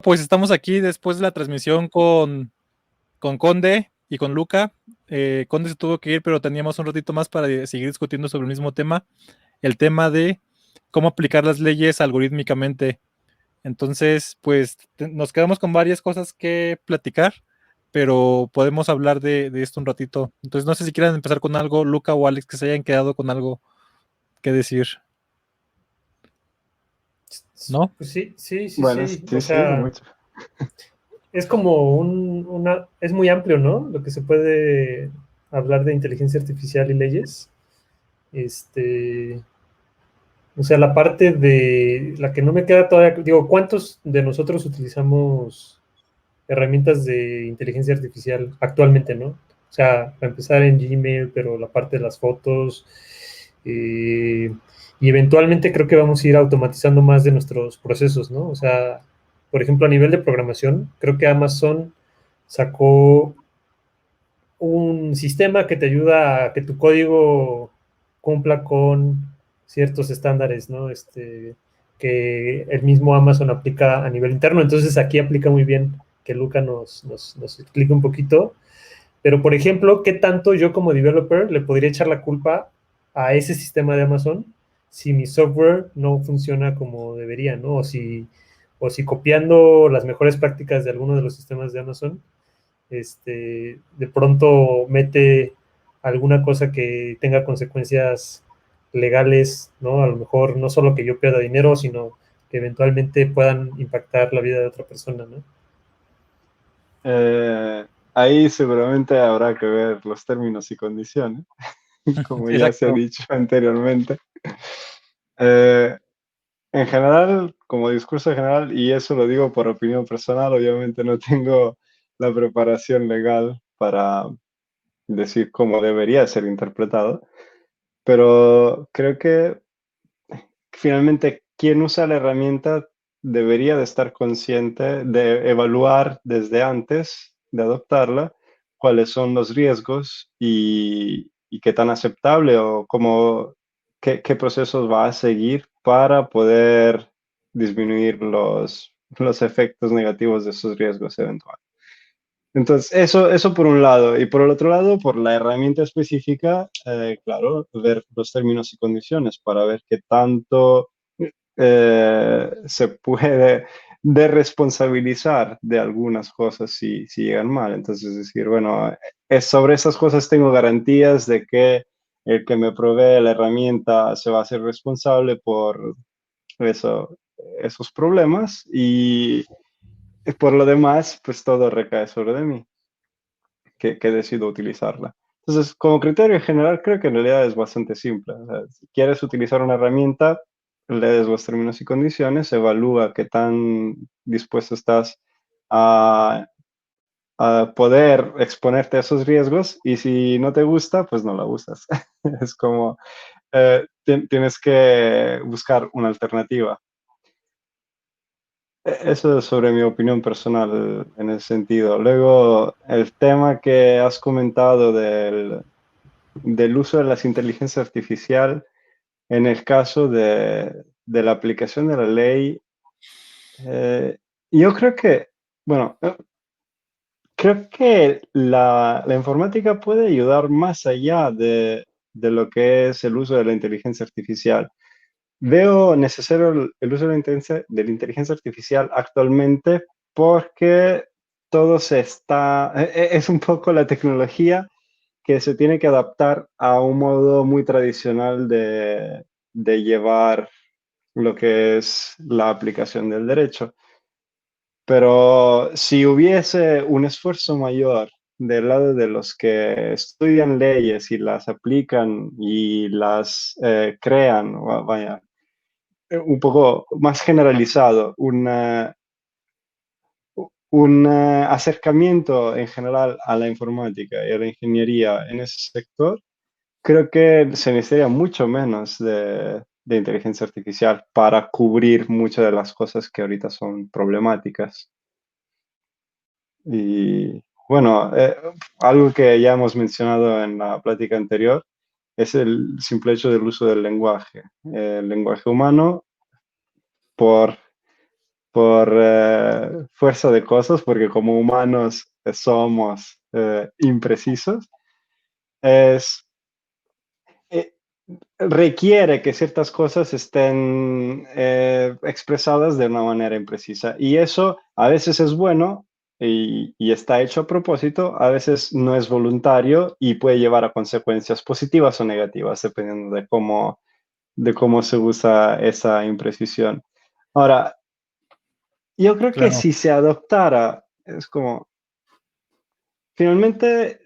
Pues estamos aquí después de la transmisión con Conde y con Luca. Conde se tuvo que ir, pero teníamos un ratito más para seguir discutiendo sobre el mismo tema, el tema de cómo aplicar las leyes algorítmicamente. Entonces, pues nos quedamos con varias cosas que platicar, pero podemos hablar de esto un ratito. Entonces, no sé si quieran empezar con algo, Luca o Alex, que se hayan quedado con algo que decir, ¿no? Pues sí, sí, sí, Bueno, sí. O sí, sí, sea, mucho. es como es muy amplio, ¿no? Lo que se puede hablar de inteligencia artificial y leyes. Este, o sea, la parte de la que no me queda todavía, digo, ¿cuántos de nosotros utilizamos herramientas de inteligencia artificial actualmente, ¿no? O sea, para empezar en Gmail, pero la parte de las fotos, y eventualmente creo que vamos a ir automatizando más de nuestros procesos, ¿no? O sea, por ejemplo, a nivel de programación, creo que Amazon sacó un sistema que te ayuda a que tu código cumpla con ciertos estándares, ¿no? Que el mismo Amazon aplica a nivel interno. Entonces aquí aplica muy bien que Luca nos explique un poquito. Pero, por ejemplo, ¿qué tanto yo como developer le podría echar la culpa a ese sistema de Amazon si mi software no funciona como debería, ¿no? O si copiando las mejores prácticas de alguno de los sistemas de Amazon, de pronto mete alguna cosa que tenga consecuencias legales, ¿no? A lo mejor no solo que yo pierda dinero, sino que eventualmente puedan impactar la vida de otra persona, ¿no? Eh, Ahí seguramente habrá que ver los términos y condiciones, como Sí, ya se ha exacto. dicho anteriormente. Eh, en general, como discurso general, y eso lo digo por opinión personal, obviamente no tengo la preparación legal para decir cómo debería ser interpretado, pero creo que finalmente quien usa la herramienta debería de estar consciente de evaluar desde antes de adoptarla cuáles son los riesgos y qué tan aceptable o cómo, qué procesos va a seguir para poder disminuir los efectos negativos de esos riesgos eventuales. Entonces, eso por un lado. Y por el otro lado, por la herramienta específica, claro, ver los términos y condiciones para ver qué tanto se puede deresponsabilizar de algunas cosas si llegan mal. Entonces, decir, bueno, sobre esas cosas tengo garantías de que el que me provee la herramienta se va a hacer responsable por eso, esos problemas y por lo demás, pues todo recae sobre de mí que decido utilizarla. Entonces, como criterio general, creo que en realidad es bastante simple. O sea, si quieres utilizar una herramienta, lees los términos y condiciones, evalúa qué tan dispuesto estás a, a poder exponerte a esos riesgos y si no te gusta, pues no la usas. Es como tienes que buscar una alternativa. Eso es sobre mi opinión personal en ese sentido. Luego, el tema que has comentado del uso de las inteligencias artificial en el caso de la aplicación de la ley, eh, yo creo que, bueno, creo que la informática puede ayudar más allá de lo que es el uso de la inteligencia artificial. Veo necesario el uso de la inteligencia artificial actualmente porque todo se está, es un poco la tecnología que se tiene que adaptar a un modo muy tradicional de llevar lo que es la aplicación del derecho. Pero si hubiese un esfuerzo mayor del lado de los que estudian leyes y las aplican y las crean, vaya, un poco más generalizado, un acercamiento en general a la informática y a la ingeniería en ese sector, creo que se necesitaría mucho menos de inteligencia artificial para cubrir muchas de las cosas que ahorita son problemáticas. Y bueno, algo que ya hemos mencionado en la plática anterior es el simple hecho del uso del lenguaje. El lenguaje humano, por fuerza de cosas, porque como humanos somos imprecisos, es, eh, requiere que ciertas cosas estén expresadas de una manera imprecisa. Y eso a veces es bueno y está hecho a propósito, a veces no es voluntario y puede llevar a consecuencias positivas o negativas, dependiendo de cómo se usa esa imprecisión. Ahora, yo creo que Claro, si se adoptara, es como, finalmente,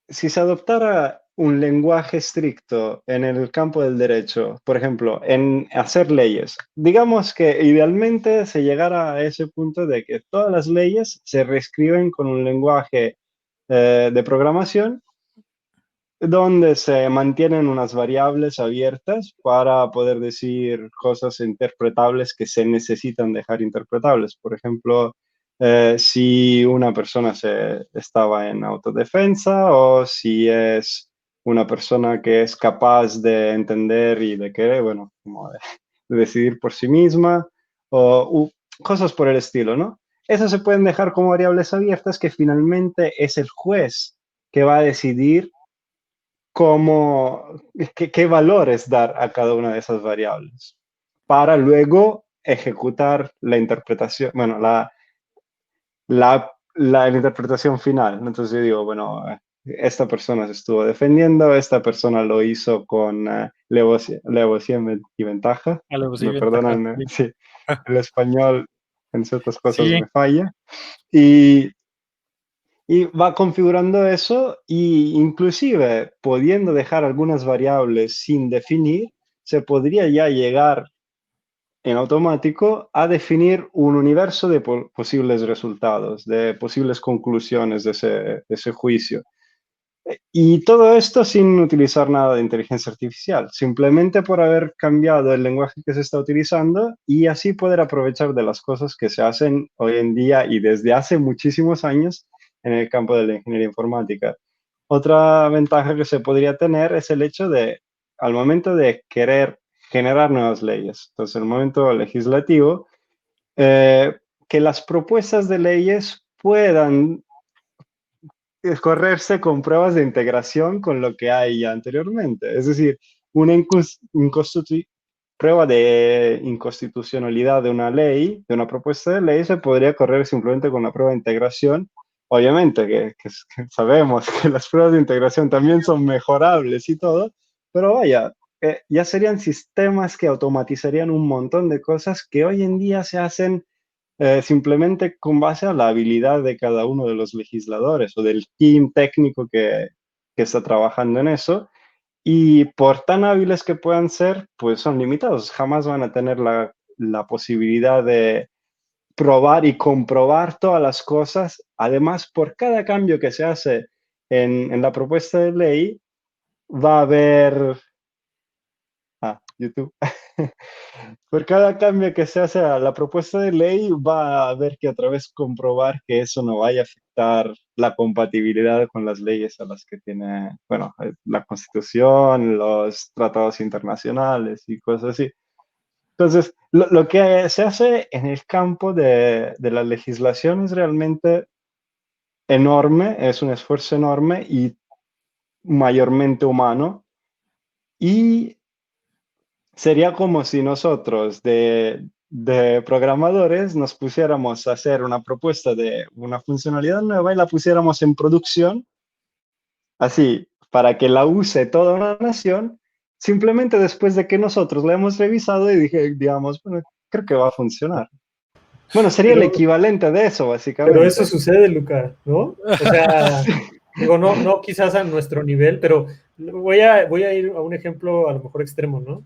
si se adoptara un lenguaje estricto en el campo del derecho, por ejemplo, en hacer leyes, digamos que idealmente se llegara a ese punto de que todas las leyes se reescriben con un lenguaje de programación donde se mantienen unas variables abiertas para poder decir cosas interpretables que se necesitan dejar interpretables. Por ejemplo, si una persona estaba en autodefensa o si es una persona que es capaz de entender y de querer, bueno, como de decidir por sí misma o cosas por el estilo, ¿no? Esas se pueden dejar como variables abiertas que finalmente es el juez que va a decidir qué valores dar a cada una de esas variables para luego ejecutar la interpretación, bueno, la interpretación final. Entonces yo digo, bueno, esta persona se estuvo defendiendo, esta persona lo hizo con alevosía y ventaja. algo sí, Me ventaja. perdonan, Sí, sí, el español en ciertas cosas sí, me falla. Y y va configurando eso y inclusive pudiendo dejar algunas variables sin definir, se podría ya llegar en automático a definir un universo de posibles resultados, de posibles conclusiones de ese juicio. Y todo esto sin utilizar nada de inteligencia artificial, simplemente por haber cambiado el lenguaje que se está utilizando y así poder aprovechar de las cosas que se hacen hoy en día y desde hace muchísimos años en el campo de la ingeniería informática. Otra ventaja que se podría tener es el hecho de, al momento de querer generar nuevas leyes, entonces el momento legislativo, eh, que las propuestas de leyes puedan correrse con pruebas de integración con lo que hay ya anteriormente. Es decir, una prueba de inconstitucionalidad de una ley, de una propuesta de ley, se podría correr simplemente con una prueba de integración. Obviamente que sabemos que las pruebas de integración también son mejorables y todo, pero vaya, ya serían sistemas que automatizarían un montón de cosas que hoy en día se hacen simplemente con base a la habilidad de cada uno de los legisladores o del team técnico que está trabajando en eso. Y por tan hábiles que puedan ser, pues son limitados. Jamás van a tener la posibilidad de probar y comprobar todas las cosas. Además, por cada cambio que se hace en la propuesta de ley, va a haber YouTube. Por cada cambio que se hace a la propuesta de ley, va a haber que otra vez comprobar que eso no vaya a afectar la compatibilidad con las leyes a las que tiene, bueno, la Constitución, los tratados internacionales y cosas así. Entonces, lo que se hace en el campo de la legislación es realmente enorme, es un esfuerzo enorme y mayormente humano. Y sería como si nosotros de programadores nos pusiéramos a hacer una propuesta de una funcionalidad nueva y la pusiéramos en producción, así, para que la use toda una nación, simplemente después de que nosotros la hemos revisado y digamos, bueno, creo que va a funcionar. Bueno, sería el Pero, equivalente de eso, pero eso básicamente. sucede, Luca, ¿no? O sea, Sí. digo, no quizás a nuestro nivel, pero voy a ir a un ejemplo a lo mejor extremo, ¿no?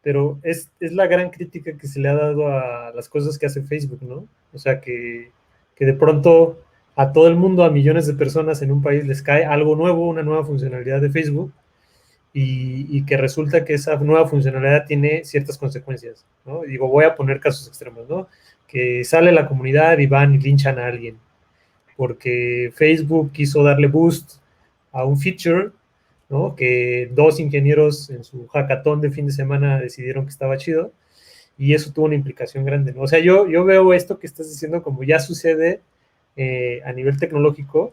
Pero es la gran crítica que se le ha dado a las cosas que hace Facebook, ¿no? O sea, que de pronto a todo el mundo, a millones de personas en un país les cae algo nuevo, una nueva funcionalidad de Facebook, y que resulta que esa nueva funcionalidad tiene ciertas consecuencias, ¿no? Y digo, voy a poner casos extremos, ¿no? Que sale la comunidad y van y linchan a alguien, porque Facebook quiso darle boost a un feature, ¿no? Que dos ingenieros en su hackathon de fin de semana decidieron que estaba chido, y eso tuvo una implicación grande, ¿no? O sea, yo veo esto que estás diciendo como ya sucede a nivel tecnológico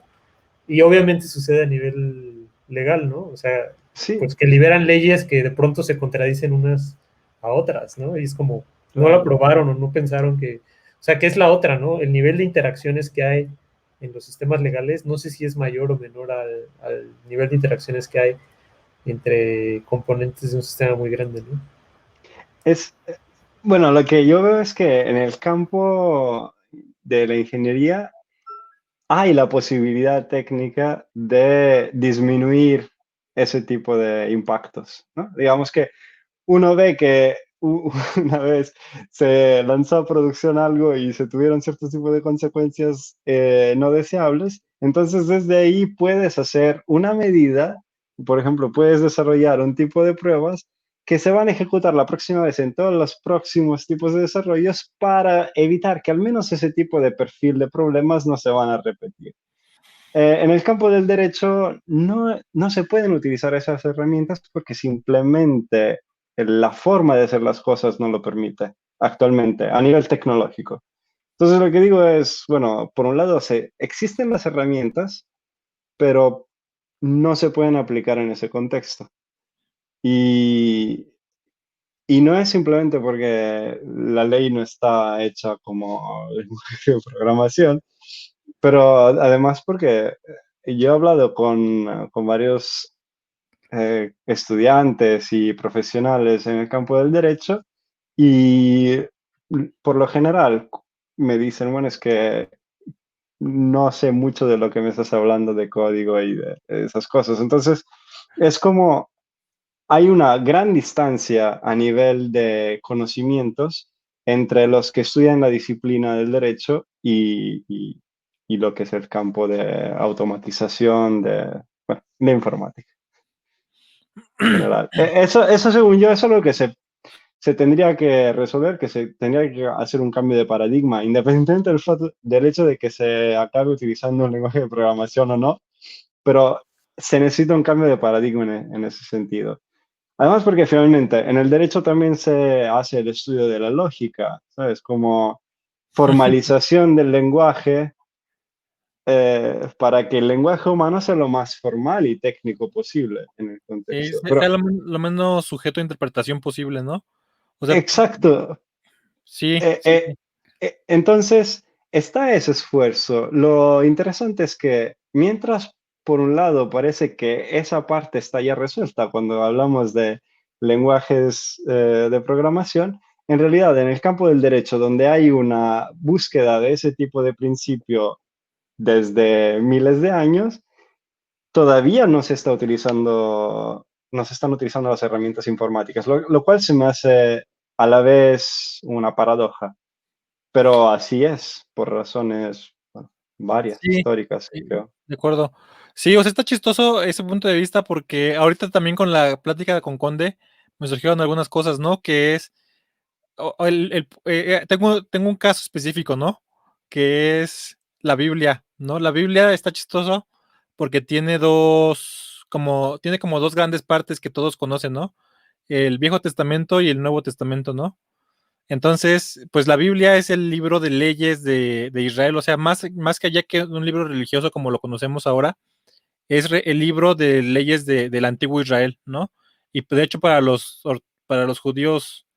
y obviamente sucede a nivel legal, ¿no? O sea, Sí, pues que liberan leyes que de pronto se contradicen unas a otras, ¿no? Y es como, no lo claro. aprobaron o no pensaron que, o sea, que es la otra, ¿no? El nivel de interacciones que hay en los sistemas legales, no sé si es mayor o menor al nivel de interacciones que hay entre componentes de un sistema muy grande, ¿no? Es, bueno, lo que yo veo es que en el campo de la ingeniería hay la posibilidad técnica de disminuir ese tipo de impactos, ¿no? Digamos que uno ve que una vez se lanzó a producción algo y se tuvieron ciertos tipos de consecuencias no deseables, entonces desde ahí puedes hacer una medida, por ejemplo, puedes desarrollar un tipo de pruebas que se van a ejecutar la próxima vez en todos los próximos tipos de desarrollos para evitar que al menos ese tipo de perfil de problemas no se van a repetir. En el campo del derecho no se pueden utilizar esas herramientas porque simplemente la forma de hacer las cosas no lo permite actualmente a nivel tecnológico. Entonces lo que digo es, bueno, por un lado existen las herramientas, pero no se pueden aplicar en ese contexto. Y, y no es simplemente porque la ley no está hecha como lenguaje de programación, pero además porque yo he hablado con varios estudiantes y profesionales en el campo del derecho y por lo general me dicen, bueno, es que no sé mucho de lo que me estás hablando de código y de esas cosas. Entonces, es como hay una gran distancia a nivel de conocimientos entre los que estudian la disciplina del derecho y lo que es el campo de automatización bueno, de informática en general. Eso según yo, eso es lo que se tendría que resolver, que se tendría que hacer un cambio de paradigma, independientemente del hecho de que se acabe utilizando un lenguaje de programación o no, pero se necesita un cambio de paradigma en ese sentido. Además, porque finalmente en el derecho también se hace el estudio de la lógica, ¿sabes? Como formalización del lenguaje para que el lenguaje humano sea lo más formal y técnico posible en el contexto. Sea Pero, lo menos sujeto a interpretación posible, ¿no? O sea, exacto. sí, Eh, sí, eh, sí. entonces, está ese esfuerzo. Lo interesante es que mientras, por un lado, parece que esa parte está ya resuelta cuando hablamos de lenguajes de programación, en realidad en el campo del derecho, donde hay una búsqueda de ese tipo de principio desde miles de años, todavía no se está utilizando, no se están utilizando las herramientas informáticas, lo cual se me hace a la vez una paradoja. Pero así es, por razones, bueno, varias, Sí, históricas, sí, creo. de acuerdo. Sí, o sea, está chistoso ese punto de vista porque ahorita también con la plática con Conde me surgieron algunas cosas, ¿no? Que es, tengo un caso específico, ¿no? Que es la Biblia, ¿no? La Biblia está chistoso porque tiene como dos grandes partes que todos conocen, ¿no? El Viejo Testamento y el Nuevo Testamento, ¿no? Entonces, pues la Biblia es el libro de leyes de Israel, o sea, más que allá que un libro religioso como lo conocemos ahora, es el libro de leyes del antiguo Israel, ¿no? Y de hecho para los judíos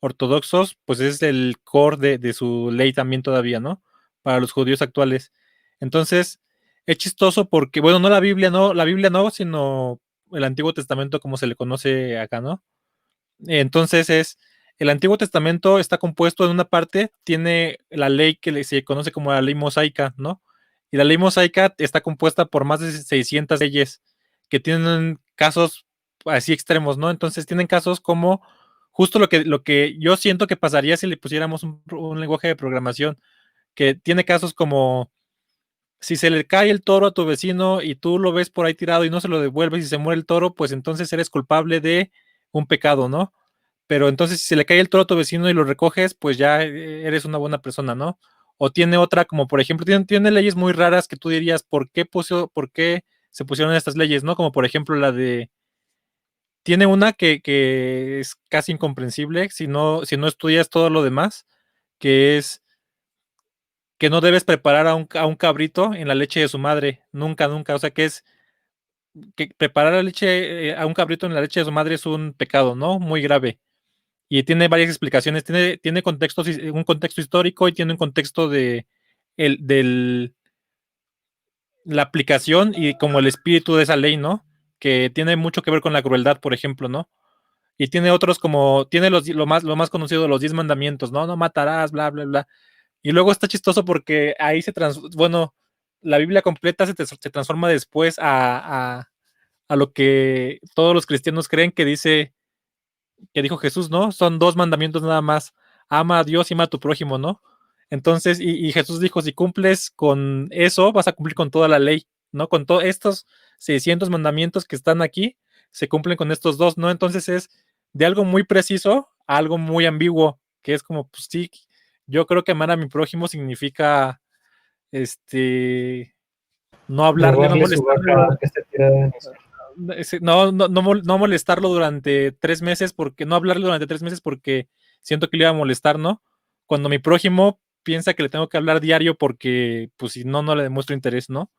ortodoxos, pues es el core de su ley también todavía, ¿no? Para los judíos actuales. Entonces, es chistoso porque, bueno, no, la Biblia no, sino el Antiguo Testamento como se le conoce acá, ¿no? Entonces el Antiguo Testamento está compuesto en una parte, tiene la ley que se conoce como la ley mosaica, ¿no? Y la ley mosaica está compuesta por más de 600 leyes que tienen casos así extremos, ¿no? Entonces tienen casos como justo lo que yo siento que pasaría si le pusiéramos un lenguaje de programación, que tiene casos como si se le cae el toro a tu vecino y tú lo ves por ahí tirado y no se lo devuelves y se muere el toro, pues entonces eres culpable de un pecado, ¿no? Pero entonces si se le cae el toro a tu vecino y lo recoges, pues ya eres una buena persona, ¿no? O tiene otra, como por ejemplo, tiene leyes muy raras que tú dirías, por qué se pusieron estas leyes, ¿no? Como por ejemplo tiene una que es casi incomprensible si no estudias todo lo demás, que es que no debes preparar a un cabrito en la leche de su madre, nunca, nunca, o sea, que es que preparar la leche a un cabrito en la leche de su madre es un pecado, ¿no? Muy grave. Y tiene varias explicaciones, tiene contextos, un contexto histórico y tiene un contexto de la aplicación y como el espíritu de esa ley, ¿no? Que tiene mucho que ver con la crueldad, por ejemplo, ¿no? Y tiene otros como, tiene lo más conocido de los 10 mandamientos, ¿no? No matarás, bla, bla, bla. Y luego está chistoso porque ahí bueno, la Biblia completa se transforma después a lo que todos los cristianos creen que dijo Jesús, ¿no? Son 2 mandamientos nada más. Ama a Dios y ama a tu prójimo, ¿no? Entonces, y Jesús dijo, si cumples con eso, vas a cumplir con toda la ley, ¿no? Con todos estos 600 mandamientos que están aquí, se cumplen con estos 2, ¿no? Entonces es de algo muy preciso a algo muy ambiguo, que es como, pues sí, yo creo que amar a mi prójimo significa, no hablarle, no Robarle su molestarle, vaca que esté tirada en el suelo. no molestarlo durante 3 meses, porque no hablarle durante 3 meses porque siento que le iba a molestar, ¿no? Cuando mi prójimo piensa que le tengo que hablar diario porque, pues si no, no le demuestro interés, ¿no?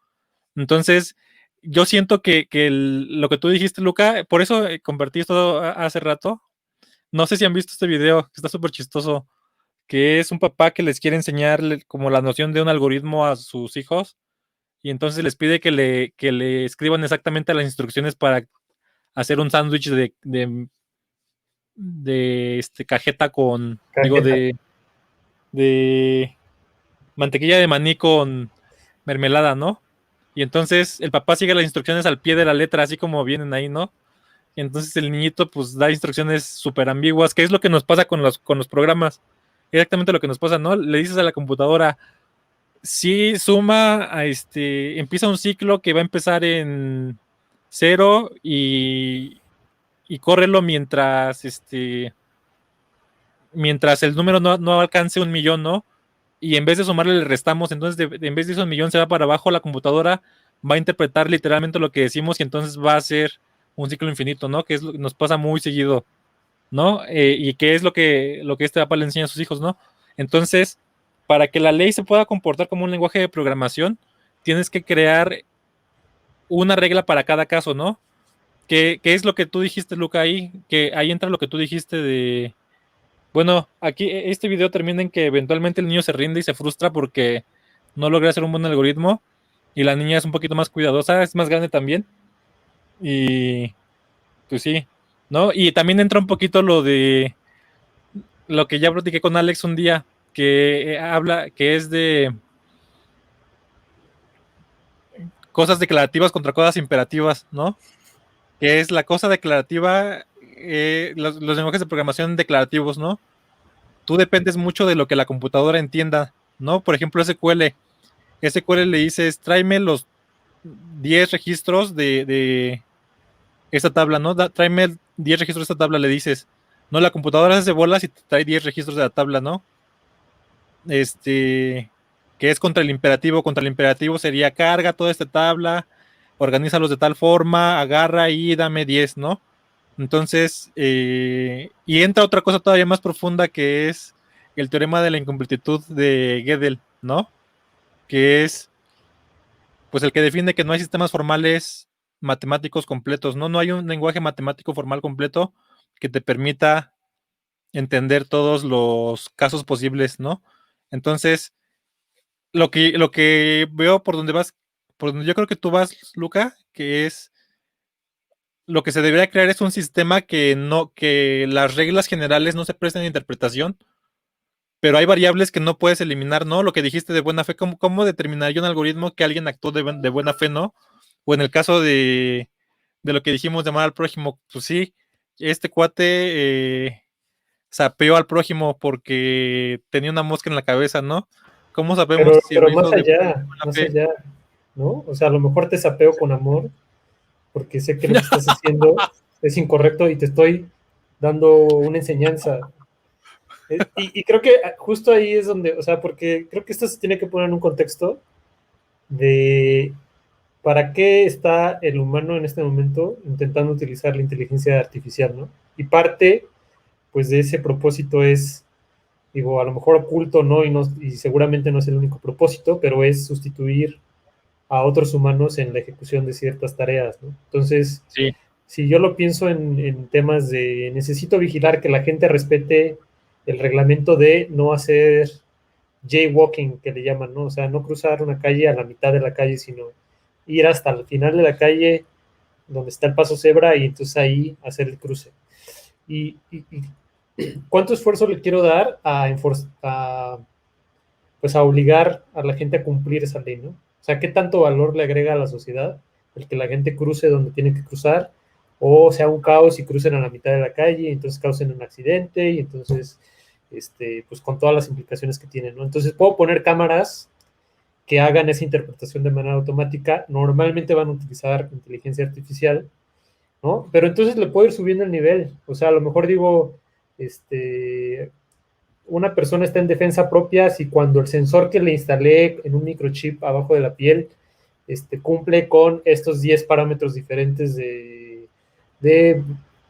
Entonces, yo siento que lo que tú dijiste, Luca, por eso compartí esto hace rato. No sé si han visto este video, que está súper chistoso, que es un papá que les quiere enseñar como la noción de un algoritmo a sus hijos y entonces les pide que le escriban exactamente las instrucciones para hacer un sándwich de cajeta con, digo, Cajeta. de mantequilla de maní con mermelada, ¿no? Y entonces el papá sigue las instrucciones al pie de la letra, así como vienen ahí, ¿no? Y entonces el niñito pues da instrucciones súper ambiguas, que es lo que nos pasa con los programas. Exactamente lo que nos pasa, ¿no? Le dices a la computadora, sí, suma, empieza un ciclo que va a empezar en 0 y córrelo mientras el número no alcance 1 millón, ¿no? Y en vez de sumarle le restamos, entonces en vez de esos 1 millón se va para abajo, la computadora va a interpretar literalmente lo que decimos y entonces va a ser un ciclo infinito, ¿no? Que es lo que nos pasa muy seguido, ¿no? Y que es lo que este papá le enseña a sus hijos, ¿no? Entonces, para que la ley se pueda comportar como un lenguaje de programación, tienes que crear una regla para cada caso, ¿no? ¿Qué es lo que tú dijiste, Luca, ahí? Que ahí entra lo que tú dijiste de... Bueno, aquí este video termina en que eventualmente el niño se rinde y se frustra porque no logra hacer un buen algoritmo y la niña es un poquito más cuidadosa, es más grande también. Y pues sí, ¿no? Y también entra un poquito lo de lo que ya platiqué con Alex un día, que habla, que es de cosas declarativas contra cosas imperativas, ¿no? Que es la cosa declarativa, los lenguajes de programación declarativos, ¿no? Tú dependes mucho de lo que la computadora entienda, ¿no? Por ejemplo, SQL le dices, tráeme los 10 registros de esta tabla, ¿no? Tráeme 10 registros de esta tabla, le dices. No, la computadora hace bolas y te trae 10 registros de la tabla, ¿no? Que es contra el imperativo. Contra el imperativo sería carga toda esta tabla, organízalos de tal forma, agarra y dame 10, ¿no? Entonces, y entra otra cosa todavía más profunda que es el teorema de la incompletitud de Gödel, ¿no? Que es, pues, el que define que no hay sistemas formales matemáticos completos, ¿no? No hay un lenguaje matemático formal completo que te permita entender todos los casos posibles, ¿no? Entonces, lo que veo por donde vas, por donde yo creo que tú vas, Luca, que es lo que se debería crear es un sistema que las reglas generales no se presten a interpretación, pero hay variables que no puedes eliminar, ¿no? Lo que dijiste de buena fe, ¿cómo determinaría un algoritmo que alguien actuó de buena fe, ¿no? O en el caso de lo que dijimos de amar al prójimo, pues sí, este cuate sapeó al prójimo porque tenía una mosca en la cabeza, ¿no? ¿Cómo sabemos si lo Pero hizo de buena más fe? allá, ¿no? O sea, a lo mejor te sapeo con amor, porque sé que lo que estás haciendo es incorrecto y te estoy dando una enseñanza. Y creo que justo ahí es donde, o sea, porque creo que esto se tiene que poner en un contexto de ¿para qué está el humano en este momento intentando utilizar la inteligencia artificial, ¿no? Y parte, pues, de ese propósito es, digo, a lo mejor oculto, ¿no? Y seguramente no es el único propósito, pero es sustituir a otros humanos en la ejecución de ciertas tareas, ¿no? Entonces, Sí, si yo lo pienso en temas de necesito vigilar que la gente respete el reglamento de no hacer jaywalking, que le llaman, ¿no? O sea, no cruzar una calle a la mitad de la calle, sino ir hasta el final de la calle donde está el paso cebra y entonces ahí hacer el cruce. Y ¿cuánto esfuerzo le quiero dar pues a obligar a la gente a cumplir esa ley, ¿no? O sea, ¿qué tanto valor le agrega a la sociedad el que la gente cruce donde tiene que cruzar o sea un caos y crucen a la mitad de la calle y entonces causen un accidente y entonces, pues con todas las implicaciones que tienen, ¿no? Entonces puedo poner cámaras que hagan esa interpretación de manera automática, normalmente van a utilizar inteligencia artificial, ¿no? Pero entonces le puedo ir subiendo el nivel, o sea, a lo mejor digo, una persona está en defensa propia si cuando el sensor que le instalé en un microchip abajo de la piel cumple con estos 10 parámetros diferentes de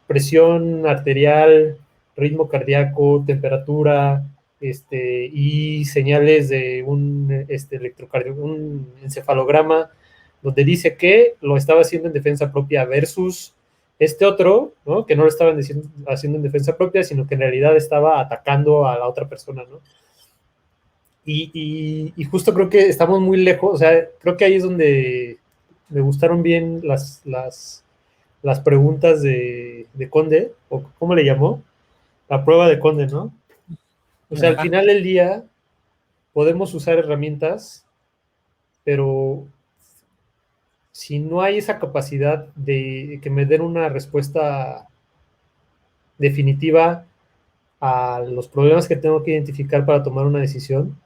presión arterial, ritmo cardíaco, temperatura, y señales de un encefalograma donde dice que lo estaba haciendo en defensa propia versus este otro, ¿no? Que no lo estaban haciendo en defensa propia, sino que en realidad estaba atacando a la otra persona, ¿no? Y justo creo que estamos muy lejos, o sea, creo que ahí es donde me gustaron bien las preguntas de Conde, o ¿cómo le llamó? La prueba de Conde, ¿no? O sea, al ajá, final del día podemos usar herramientas, pero si no hay esa capacidad de que me den una respuesta definitiva a los problemas que tengo que identificar para tomar una decisión,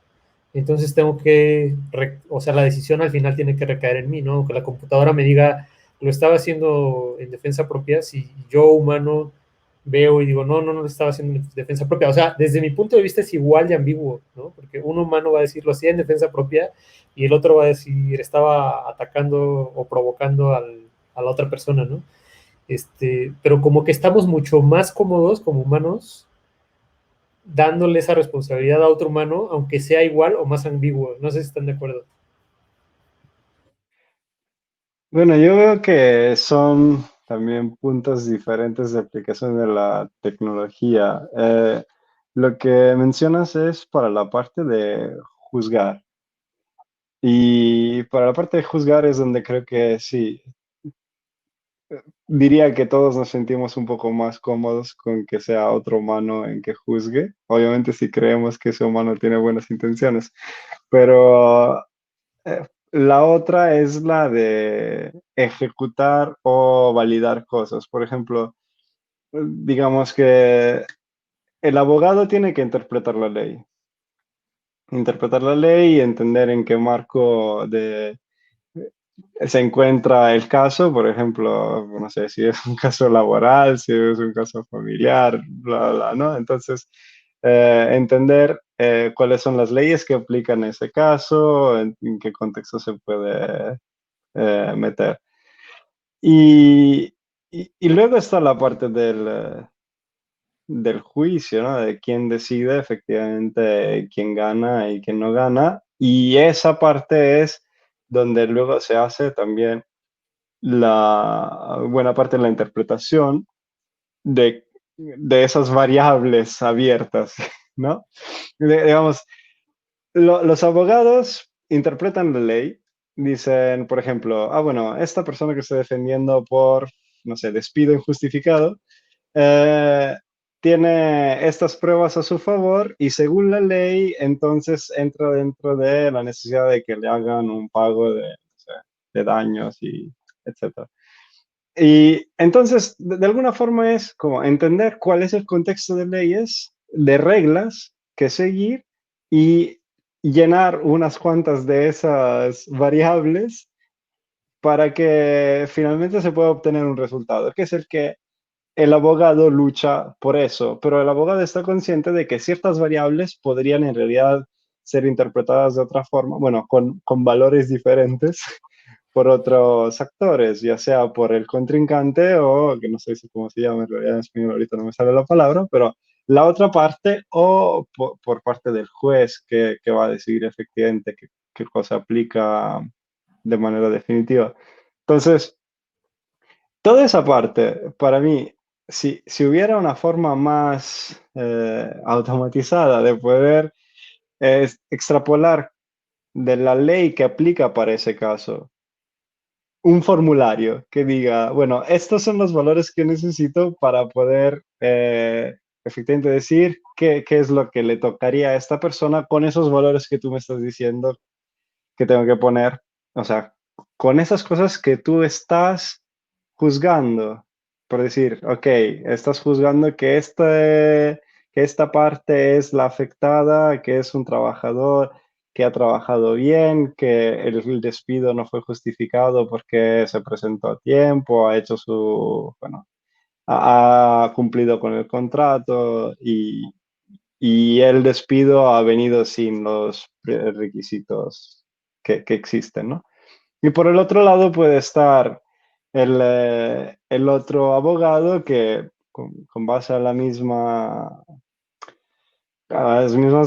entonces tengo que, o sea, la decisión al final tiene que recaer en mí, ¿no? Que la computadora me diga, lo estaba haciendo en defensa propia, si yo humano veo y digo, no lo estaba haciendo en defensa propia. O sea, desde mi punto de vista es igual de ambiguo, ¿no? Porque un humano va a decir, lo hacía en defensa propia y el otro va a decir, estaba atacando o provocando a la otra persona, ¿no? Pero como que estamos mucho más cómodos como humanos dándole esa responsabilidad a otro humano, aunque sea igual o más ambiguo. No sé si están de acuerdo. Bueno, yo veo que son también puntos diferentes de aplicación de la tecnología. Lo que mencionas es para la parte de juzgar. Y para la parte de juzgar es donde creo que sí, diría que todos nos sentimos un poco más cómodos con que sea otro humano en que juzgue. Obviamente si creemos que ese humano tiene buenas intenciones, pero la otra es la de ejecutar o validar cosas. Por ejemplo, digamos que el abogado tiene que interpretar la ley y entender en qué marco se encuentra el caso, por ejemplo, no sé si es un caso laboral, si es un caso familiar, bla, bla, ¿no? Entonces, entender cuáles son las leyes que aplican en ese caso, en qué contexto se puede meter. Y, y luego está la parte del juicio, ¿no? De quién decide efectivamente quién gana y quién no gana. Y esa parte es donde luego se hace también la buena parte de la interpretación de esas variables abiertas, ¿no? Digamos, los abogados interpretan la ley, dicen, por ejemplo, bueno, esta persona que está defendiendo por, no sé, despido injustificado, eh, tiene estas pruebas a su favor y según la ley, entonces entra dentro de la necesidad de que le hagan un pago de, o sea, de daños y etcétera. Y entonces, de alguna forma es como entender cuál es el contexto de leyes, de reglas que seguir y llenar unas cuantas de esas variables para que finalmente se pueda obtener un resultado, que es el que el abogado lucha por eso, pero el abogado está consciente de que ciertas variables podrían en realidad ser interpretadas de otra forma, bueno, con valores diferentes, por otros actores, ya sea por el contrincante o, que no sé cómo se llama en realidad en español, ahorita no me sale la palabra, pero la otra parte o por parte del juez que va a decidir efectivamente qué cosa aplica de manera definitiva. Entonces, toda esa parte, para mí, si hubiera una forma más automatizada de poder extrapolar de la ley que aplica para ese caso, un formulario que diga, bueno, estos son los valores que necesito para poder efectivamente decir qué es lo que le tocaría a esta persona con esos valores que tú me estás diciendo que tengo que poner, o sea, con esas cosas que tú estás juzgando, por decir, ok, estás juzgando que esta parte es la afectada, que es un trabajador que ha trabajado bien, que el despido no fue justificado porque se presentó a tiempo, ha hecho bueno, ha cumplido con el contrato y el despido ha venido sin los requisitos que existen, ¿no? Y por el otro lado puede estar el otro abogado que con base a las mismas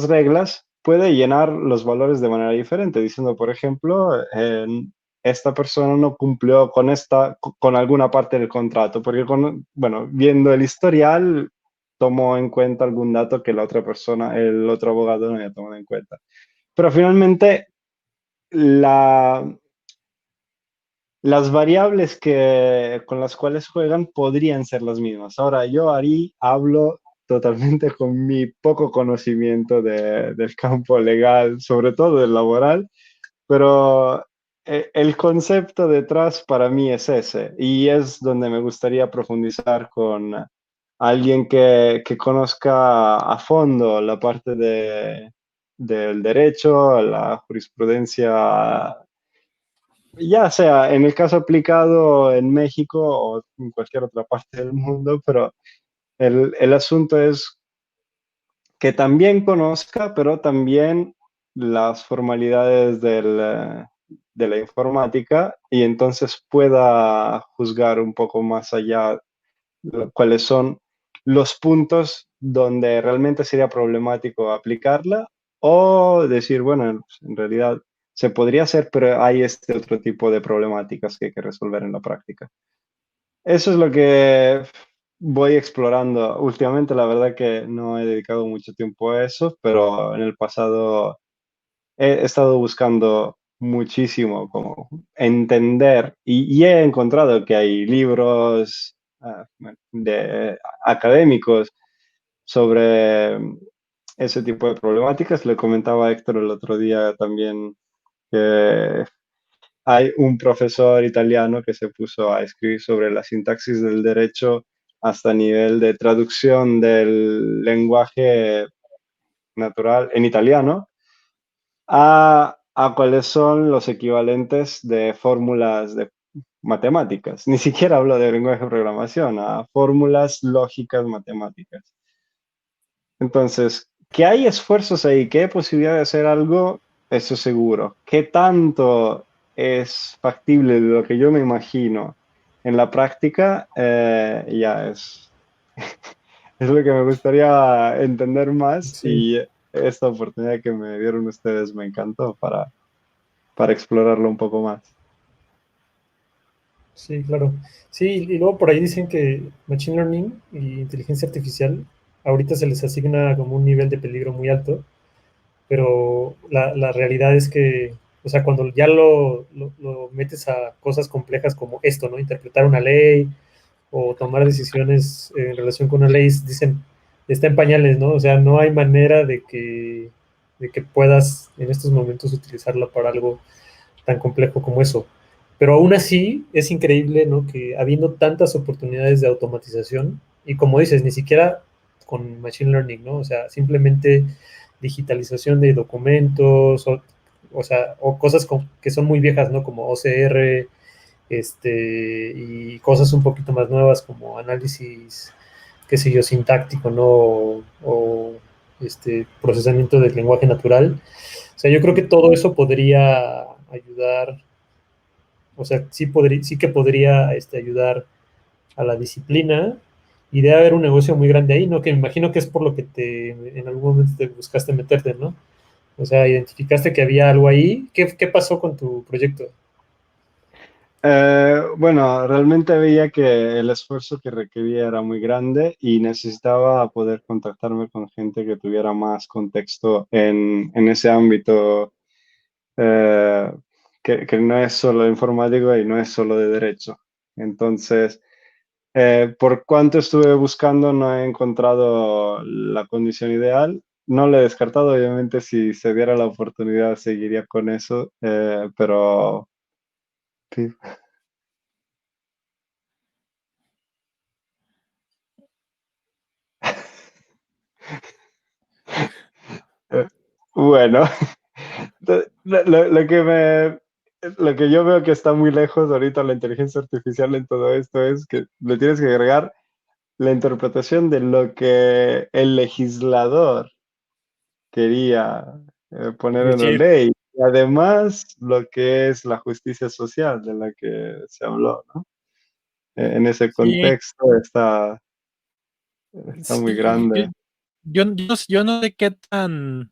reglas puede llenar los valores de manera diferente, diciendo, por ejemplo, esta persona no cumplió con alguna parte del contrato, porque bueno, viendo el historial, tomó en cuenta algún dato que la otra persona, el otro abogado no había tomado en cuenta. Pero finalmente, las variables con las cuales juegan podrían ser las mismas. Ahora, yo, Ari, hablo totalmente con mi poco conocimiento del campo legal, sobre todo del laboral, pero el concepto detrás para mí es ese, y es donde me gustaría profundizar con alguien que conozca a fondo la parte del derecho, la jurisprudencia, ya sea en el caso aplicado en México o en cualquier otra parte del mundo, pero el asunto es que también conozca, pero también las formalidades de la informática y entonces pueda juzgar un poco más allá cuáles son los puntos donde realmente sería problemático aplicarla o decir, bueno, en realidad se podría hacer, pero hay este otro tipo de problemáticas que hay que resolver en la práctica. Eso es lo que voy explorando. Últimamente, la verdad que no he dedicado mucho tiempo a eso, pero en el pasado he estado buscando muchísimo como entender y he encontrado que hay libros académicos sobre ese tipo de problemáticas. Le comentaba a Héctor el otro día también que hay un profesor italiano que se puso a escribir sobre la sintaxis del derecho hasta nivel de traducción del lenguaje natural en italiano a cuáles son los equivalentes de fórmulas de matemáticas. Ni siquiera hablo de lenguaje de programación, a fórmulas lógicas matemáticas. Entonces, que hay esfuerzos ahí, que hay posibilidad de hacer algo, eso seguro. ¿Qué tanto es factible de lo que yo me imagino en la práctica? Ya es lo que me gustaría entender más Sí, y esta oportunidad que me dieron ustedes me encantó para explorarlo un poco más. sí, claro. Sí, y luego por ahí dicen que Machine Learning y inteligencia artificial ahorita se les asigna como un nivel de peligro muy alto, pero la realidad es que, o sea, cuando ya lo metes a cosas complejas como esto, ¿no? Interpretar una ley o tomar decisiones en relación con una ley, dicen, está en pañales, ¿no? O sea, no hay manera de que puedas en estos momentos utilizarla para algo tan complejo como eso. Pero aún así es increíble, ¿no? Que habiendo tantas oportunidades de automatización, y como dices, ni siquiera con Machine Learning, ¿no? O sea, simplemente digitalización de documentos, o sea, o cosas que son muy viejas, ¿no? Como OCR, y cosas un poquito más nuevas como análisis, qué sé yo, sintáctico, ¿no? O procesamiento del lenguaje natural. O sea, yo creo que todo eso podría ayudar O sea, sí que podría ayudar a la disciplina y debe haber un negocio muy grande ahí, ¿no? Que me imagino que es por lo que en algún momento te buscaste meterte, ¿no? O sea, identificaste que había algo ahí. ¿Qué pasó con tu proyecto? Bueno, realmente veía que el esfuerzo que requería era muy grande y necesitaba poder contactarme con gente que tuviera más contexto en ese ámbito, eh, que no es solo informático y no es solo de derecho. Entonces, por cuanto estuve buscando, no he encontrado la condición ideal. No lo he descartado, obviamente, si se diera la oportunidad seguiría con eso, pero sí. Eh, Bueno, lo que yo veo que está muy lejos ahorita la inteligencia artificial en todo esto es que le tienes que agregar la interpretación de lo que el legislador quería poner en la Decir, ley y además lo que es la justicia social de la que se habló, ¿no? En ese Sí, contexto está muy sí, grande. yo no sé qué tan,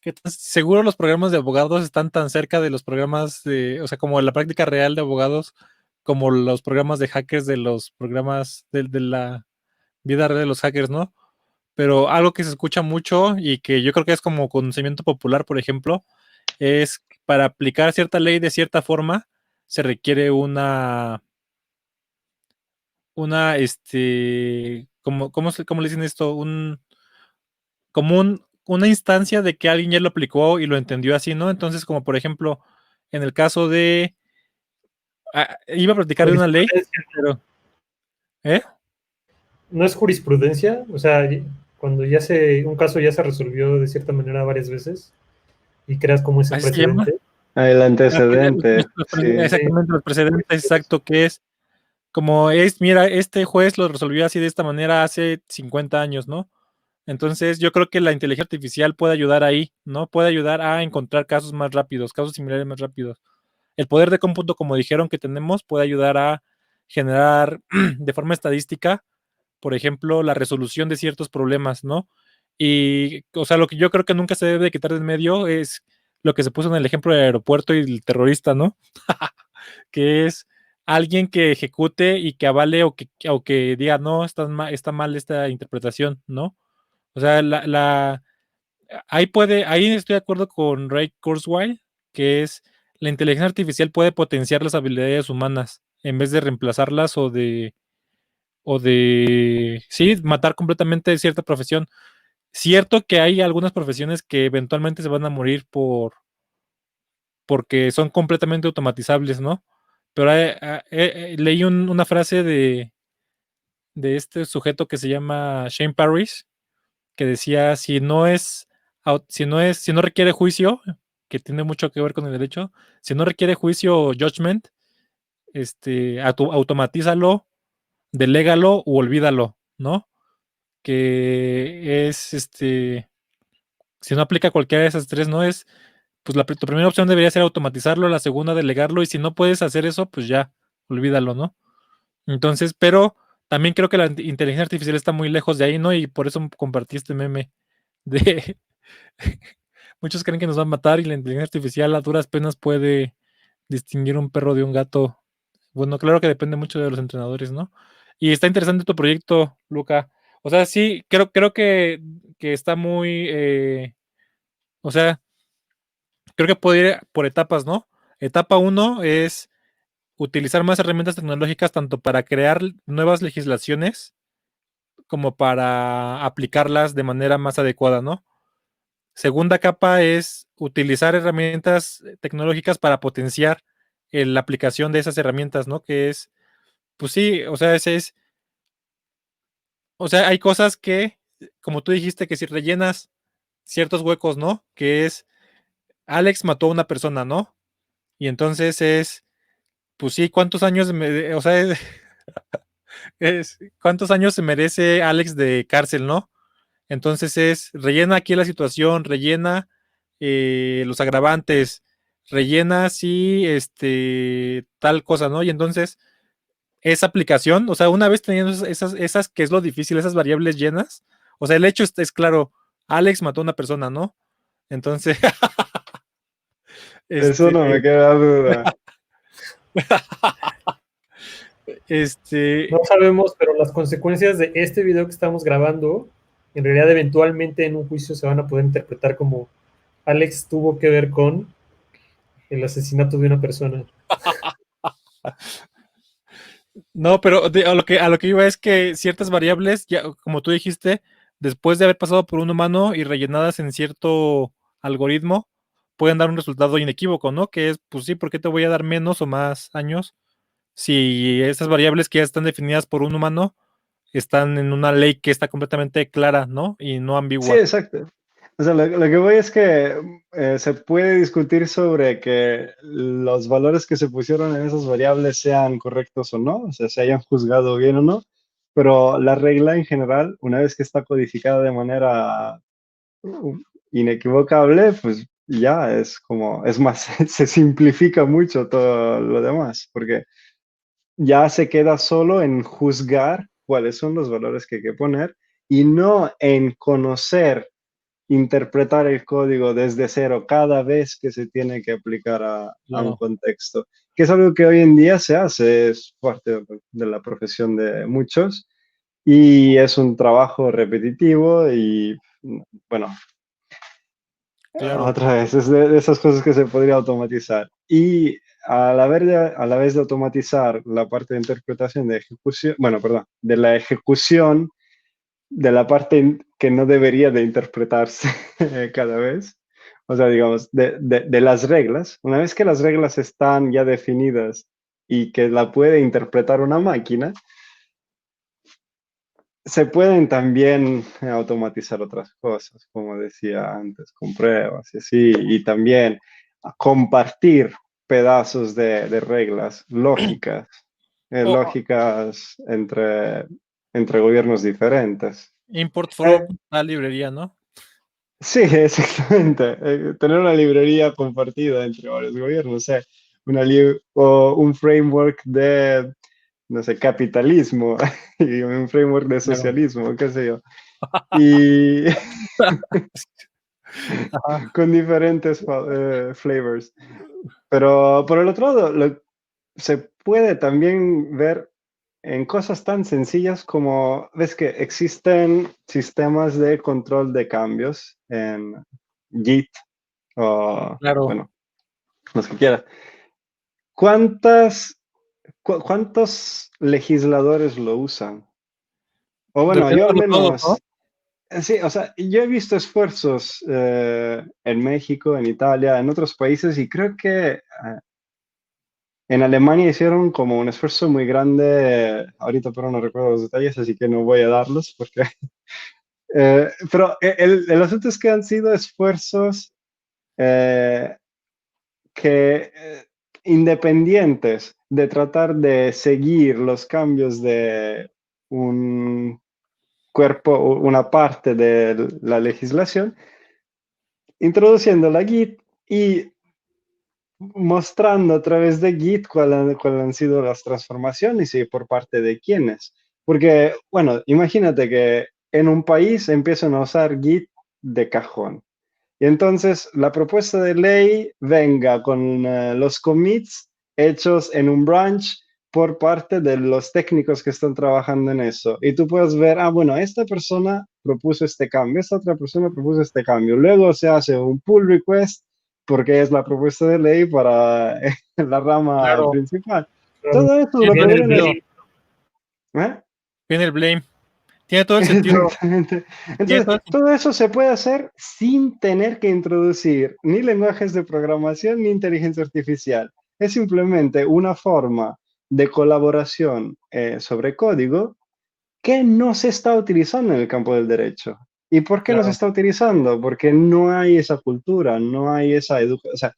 qué tan seguro los programas de abogados están tan cerca de los programas de, o sea, como la práctica real de abogados, como los programas de hackers de los programas de la vida real de los hackers, ¿no? Pero algo que se escucha mucho y que yo creo que es como conocimiento popular, por ejemplo, es que para aplicar cierta ley de cierta forma se requiere ¿cómo le dicen esto? Una instancia de que alguien ya lo aplicó y lo entendió así, ¿no? Entonces, como por ejemplo, en el caso de, iba a platicar de una ley, jurisprudencia, pero, ¿eh? ¿no es jurisprudencia? O sea, cuando un caso ya se resolvió de cierta manera varias veces y creas como ese Así se llama. precedente. El Los- antecedente, sí. Sí, exactamente, los precedentes, exacto, que es como mira, este juez lo resolvió así de esta manera hace 50 años, ¿no? Entonces, yo creo que la inteligencia artificial puede ayudar ahí, ¿no? Puede ayudar a encontrar casos más rápidos, casos similares más rápidos. El poder de cómputo, como dijeron que tenemos, puede ayudar a generar de forma estadística, por ejemplo, la resolución de ciertos problemas, ¿no? Y, o sea, lo que yo creo que nunca se debe de quitar de en medio es lo que se puso en el ejemplo del aeropuerto y el terrorista, ¿no? Que es alguien que ejecute y que avale o que diga, no, está mal esta interpretación, ¿no? O sea, ahí estoy de acuerdo con Ray Kurzweil, que es la inteligencia artificial puede potenciar las habilidades humanas en vez de reemplazarlas sí, matar completamente cierta profesión. Cierto que hay algunas profesiones que eventualmente se van a morir porque son completamente automatizables, ¿no? Pero leí una frase de este sujeto que se llama Shane Parrish, que decía, si no requiere juicio, que tiene mucho que ver con el derecho, si no requiere juicio o judgment, automatízalo, delégalo u olvídalo, ¿no? Que es, si no aplica cualquiera de esas tres, no es, pues tu primera opción debería ser automatizarlo, la segunda delegarlo, y si no puedes hacer eso, pues ya, olvídalo, ¿no? Entonces, pero también creo que la inteligencia artificial está muy lejos de ahí, ¿no? Y por eso compartí este meme de muchos creen que nos va a matar y la inteligencia artificial a duras penas puede distinguir un perro de un gato. Bueno, claro que depende mucho de los entrenadores, ¿no? Y está interesante tu proyecto, Luca. O sea, sí, creo que está muy, o sea, creo que puede ir por etapas, ¿no? Etapa uno es utilizar más herramientas tecnológicas tanto para crear nuevas legislaciones como para aplicarlas de manera más adecuada, ¿no? Segunda capa es utilizar herramientas tecnológicas para potenciar la aplicación de esas herramientas, ¿no? Que es, pues sí, o sea, o sea, hay cosas que, como tú dijiste, que si rellenas ciertos huecos, ¿no? Que es, Alex mató a una persona, ¿no? Y entonces pues sí, ¿cuántos años, o sea, cuántos años se merece Alex de cárcel, ¿no? Entonces rellena aquí la situación, rellena los agravantes, rellena si tal cosa, ¿no? Y entonces esa aplicación, o sea, una vez teniendo esas que es lo difícil, esas variables llenas, o sea, el hecho es claro, Alex mató a una persona, ¿no? Entonces, Eso este, no me queda duda. No sabemos, pero las consecuencias de este video que estamos grabando, en realidad eventualmente en un juicio se van a poder interpretar como Alex tuvo que ver con el asesinato de una persona. no, pero a lo que iba es que ciertas variables, ya, como tú dijiste, después de haber pasado por un humano y rellenadas en cierto algoritmo, pueden dar un resultado inequívoco, ¿no? Que es, pues sí, ¿por qué te voy a dar menos o más años si esas variables que ya están definidas por un humano están en una ley que está completamente clara, ¿no? Y no Sí, ambigua. exacto. O sea, lo que voy es que se puede discutir sobre que los valores que se pusieron en esas variables sean correctos o no, o sea, se hayan juzgado bien o no, pero la regla en general, una vez que está codificada de manera inequivocable, pues ya es como, es más, se simplifica mucho todo lo demás, porque ya se queda solo en juzgar cuáles son los valores que hay que poner y no en conocer, interpretar el código desde cero cada vez que se tiene que aplicar a un Claro. contexto, que es algo que hoy en día se hace, es parte de la profesión de muchos y es un trabajo repetitivo y bueno, Claro. otra vez, es de esas cosas que se podría automatizar. Y a la vez de automatizar la parte de interpretación de ejecución, bueno, perdón, de la ejecución, de la parte que no debería de interpretarse cada vez, o sea, digamos, de las reglas, una vez que las reglas están ya definidas y que la puede interpretar una máquina, se pueden también automatizar otras cosas, como decía antes, con pruebas y así, y también compartir pedazos de reglas lógicas, O lógicas entre gobiernos diferentes. import Eh, from la librería, ¿no? sí, exactamente. Tener una librería compartida entre varios gobiernos, o sea, o un framework de, no sé, capitalismo y un framework de Claro. socialismo, qué sé yo. Y Ajá. con diferentes flavors. Pero por el otro lado, se puede también ver en cosas tan sencillas como, ves que existen sistemas de control de cambios en Git o, Claro. bueno, los que quieras. ¿Cuántas, cuántos legisladores lo usan? O bueno, yo al Dependiendo de todos, ¿no? menos. Sí, o sea, yo he visto esfuerzos en México, en Italia, en otros países y creo que en Alemania hicieron como un esfuerzo muy grande, ahorita pero no recuerdo los detalles, así que no voy a darlos porque... pero el asunto es que han sido esfuerzos eh, que independientes de tratar de seguir los cambios de un cuerpo, una parte de la legislación, introduciendo la Git y mostrando a través de Git cuáles han sido las transformaciones y por parte de quiénes. Porque, bueno, imagínate que en un país empiezan a usar Git de cajón. Y entonces la propuesta de ley venga con los commits hechos en un branch por parte de los técnicos que están trabajando en eso. Y tú puedes ver, ah, bueno, esta persona propuso este cambio, esta otra persona propuso este cambio. Luego se hace un pull request porque es la propuesta de ley para la rama Claro. principal. Claro. Todo eso Y lo viene el podrían... blame. ¿Eh? Viene el blame. Tiene todo el sentido. Exactamente. Tiene Entonces, todo el- todo eso se puede hacer sin tener que introducir ni lenguajes de programación ni inteligencia artificial. Es simplemente una forma de colaboración sobre código que no se está utilizando en el campo del derecho. ¿Y por qué no se Claro. está utilizando? Porque no hay esa cultura, no hay esa educación. O sea,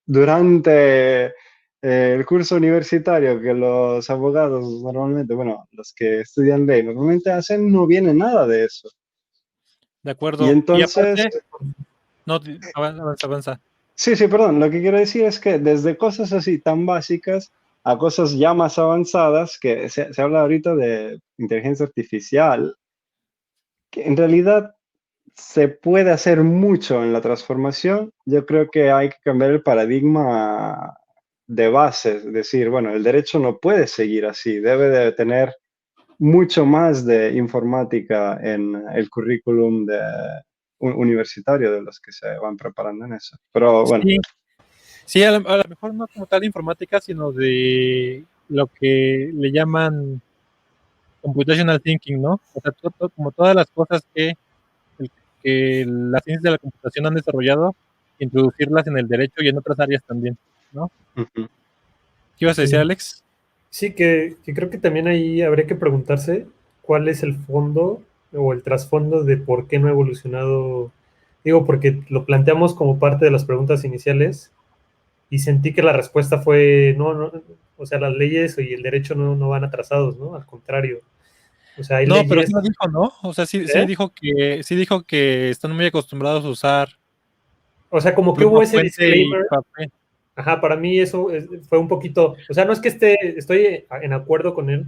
durante el curso universitario que los abogados normalmente, bueno, los que estudian ley normalmente hacen, no viene nada de eso. De Y acuerdo. Y entonces, aparte, no, avanza, avanza. Sí, sí, perdón. Lo que quiero decir es que desde cosas así tan básicas a cosas ya más avanzadas, que se habla ahorita de inteligencia artificial, que en realidad se puede hacer mucho en la transformación. Yo creo que hay que cambiar el paradigma de base, es decir, bueno, el derecho no puede seguir así, debe de tener mucho más de informática en el currículum universitario de los que se van preparando en eso. Pero bueno, Sí, sí, a lo mejor no como tal de informática, sino de lo que le llaman computational thinking, ¿no? O sea, como todas las cosas que las ciencias de la computación han desarrollado, introducirlas en el derecho y en otras áreas también, ¿no? ujú. ¿Qué ibas a decir, Sí, Alex? sí que creo que también ahí habría que preguntarse cuál es el fondo o el trasfondo de por qué no ha evolucionado. Digo, porque lo planteamos como parte de las preguntas iniciales y sentí que la respuesta fue, no, no, o sea, las leyes y el derecho no van atrasados, ¿no? Al contrario. O sea, hay No, pero sí leyes, lo dijo, ¿no? O sea, ¿eh? sí dijo que están muy acostumbrados a usar O sea, como que pluma hubo ese fuente y disclaimer. papel. Ajá, para mí eso fue un poquito, o sea, no es que estoy en acuerdo con él,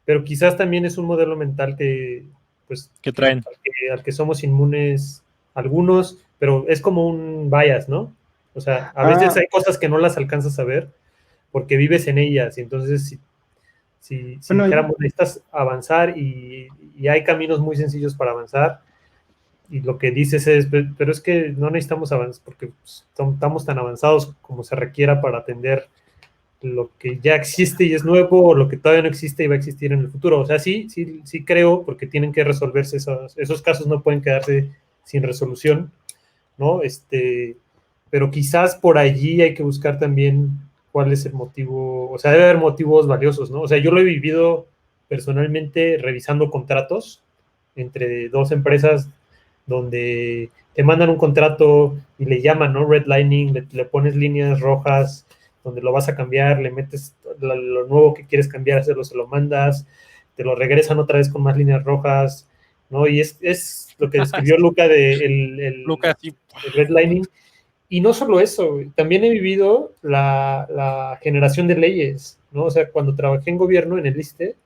pero quizás también es un modelo mental que, pues, Que traen. al que somos inmunes algunos, pero es como un bias, ¿no? O sea, a veces Ah, hay cosas que no las alcanzas a ver porque vives en ellas, y entonces si bueno, dijéramos necesitas avanzar y hay caminos muy sencillos para avanzar, y lo que dices es, pero es que no necesitamos avanzar porque pues, estamos tan avanzados como se requiera para atender lo que ya existe y es nuevo o lo que todavía no existe y va a existir en el futuro. O sea, sí creo, porque tienen que resolverse esos casos, no pueden quedarse sin resolución, ¿no? Pero quizás por allí hay que buscar también cuál es el motivo, o sea, debe haber motivos valiosos, ¿no? O sea, yo lo he vivido personalmente revisando contratos entre dos empresas donde te mandan un contrato y le llaman, ¿no? Redlining, le pones líneas rojas, donde lo vas a cambiar, le metes lo nuevo que quieres cambiar, hacerlo, se lo mandas, te lo regresan otra vez con más líneas rojas, ¿no? Y es lo que describió Luca de Lucas, sí. el redlining. Y no solo eso, también he vivido la generación de leyes, ¿no? O sea, cuando trabajé en gobierno, en el ISSSTE,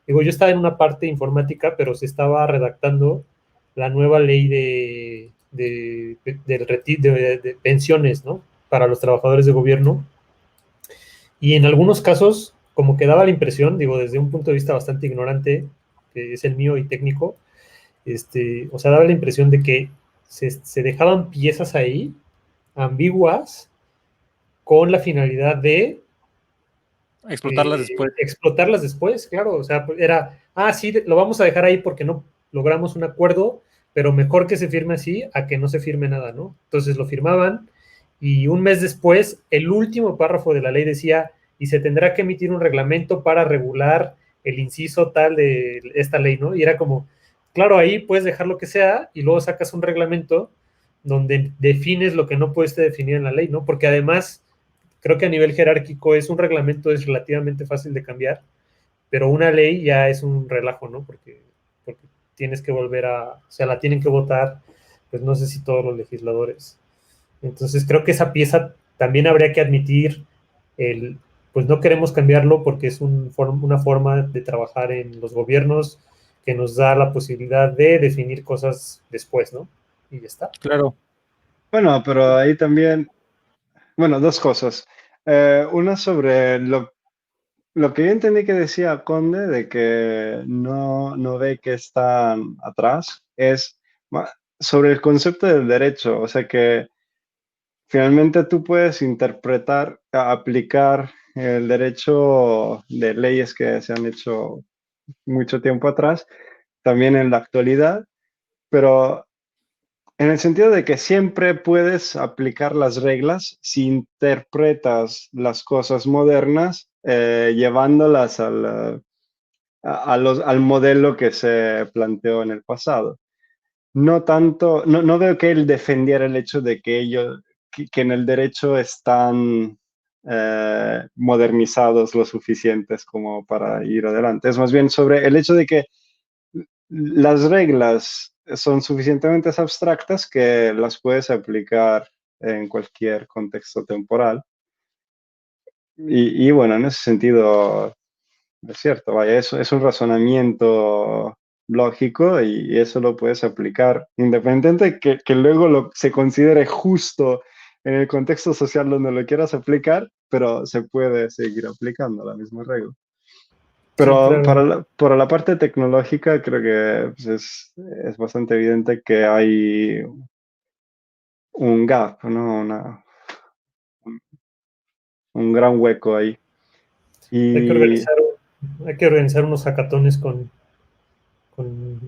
digo, yo estaba en una parte informática, pero se estaba redactando la nueva ley de pensiones, ¿no? Para los trabajadores de gobierno. Y en algunos casos, como que daba la impresión, digo, desde un punto de vista bastante ignorante, que es el mío y técnico, o sea, daba la impresión de que se dejaban piezas ahí ambiguas con la finalidad de Explotarlas después. explotarlas después, claro, o sea, era, sí, lo vamos a dejar ahí porque no logramos un acuerdo, pero mejor que se firme así a que no se firme nada, ¿no? Entonces lo firmaban y un mes después el último párrafo de la ley decía, y se tendrá que emitir un reglamento para regular el inciso tal de esta ley, ¿no? Y era como, claro, ahí puedes dejar lo que sea y luego sacas un reglamento donde defines lo que no puedes definir en la ley, ¿no? Porque además creo que a nivel jerárquico es un reglamento es relativamente fácil de cambiar, pero una ley ya es un relajo, ¿no? Porque tienes que volver o sea, la tienen que votar, pues no sé si todos los legisladores. Entonces creo que esa pieza también habría que admitir pues no queremos cambiarlo porque es una forma de trabajar en los gobiernos que nos da la posibilidad de definir cosas después, ¿no? Y ya está. Claro. bueno, pero ahí también, bueno, dos cosas. Una sobre lo que yo entendí que decía Conde de que no ve que están atrás es sobre el concepto del derecho, o sea que finalmente tú puedes interpretar, aplicar el derecho de leyes que se han hecho mucho tiempo atrás, también en la actualidad, pero en el sentido de que siempre puedes aplicar las reglas si interpretas las cosas modernas, llevándolas al modelo que se planteó en el pasado. No tanto, no veo que él defendiera el hecho de que ellos, que en el derecho están modernizados lo suficientes como para ir adelante. Es más bien sobre el hecho de que las reglas son suficientemente abstractas que las puedes aplicar en cualquier contexto temporal. Y bueno, en ese sentido, es cierto, vaya, eso es un razonamiento lógico y eso lo puedes aplicar, independiente que luego se considere justo en el contexto social donde lo quieras aplicar, pero se puede seguir aplicando la misma regla. Sí, Pero claro. para la parte tecnológica creo que pues, es bastante evidente que hay un gap, ¿no? Un gran hueco ahí. Hay que Y organizar, hay que organizar unos hackatones con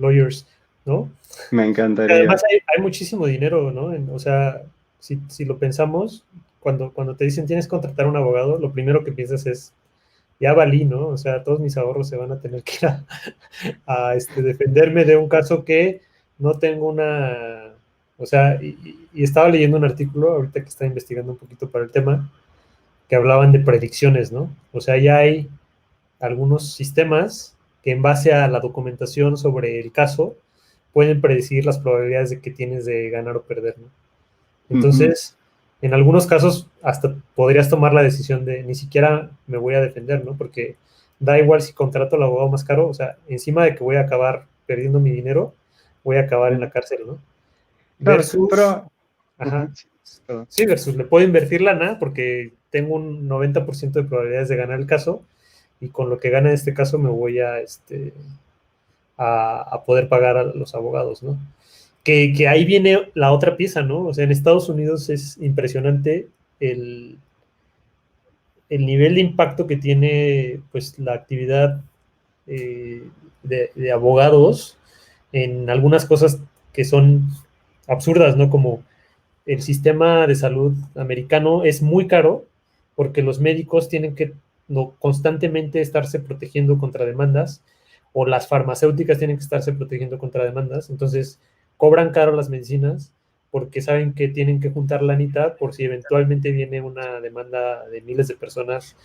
lawyers, ¿no? me Porque además encantaría. hay muchísimo dinero, ¿no? O sea, si lo pensamos, cuando te dicen tienes que contratar a un abogado, lo primero que piensas es, ya valí, ¿no? O sea, todos mis ahorros se van a tener que ir a defenderme de un caso que no tengo una... O sea, y estaba leyendo un artículo, ahorita que estaba investigando un poquito para el tema, que hablaban de predicciones, ¿no? O sea, ya hay algunos sistemas que en base a la documentación sobre el caso pueden predecir las probabilidades de que tienes de ganar o perder, ¿no? Ujú. Entonces, en algunos casos hasta podrías tomar la decisión de ni siquiera me voy a defender, ¿no? Porque da igual si contrato al abogado más caro, o sea, encima de que voy a acabar perdiendo mi dinero, voy a acabar en la cárcel, ¿no? Claro, Versus, pero... ajá, Ujú, sí, perdón. sí, versus le puedo invertir lana porque tengo un 90% de probabilidades de ganar el caso y con lo que gane en este caso me voy a poder pagar a los abogados, ¿no? Que ahí viene la otra pieza, ¿no? O sea, en Estados Unidos es impresionante el, el nivel de impacto que tiene pues la actividad de abogados en algunas cosas que son absurdas, ¿no? Como el sistema de salud americano es muy caro porque los médicos tienen que no, constantemente estarse protegiendo contra demandas o las farmacéuticas tienen que estarse protegiendo contra demandas. Entonces, cobran caro las medicinas porque saben que tienen que juntar la mitad por si eventualmente viene una demanda de miles de personas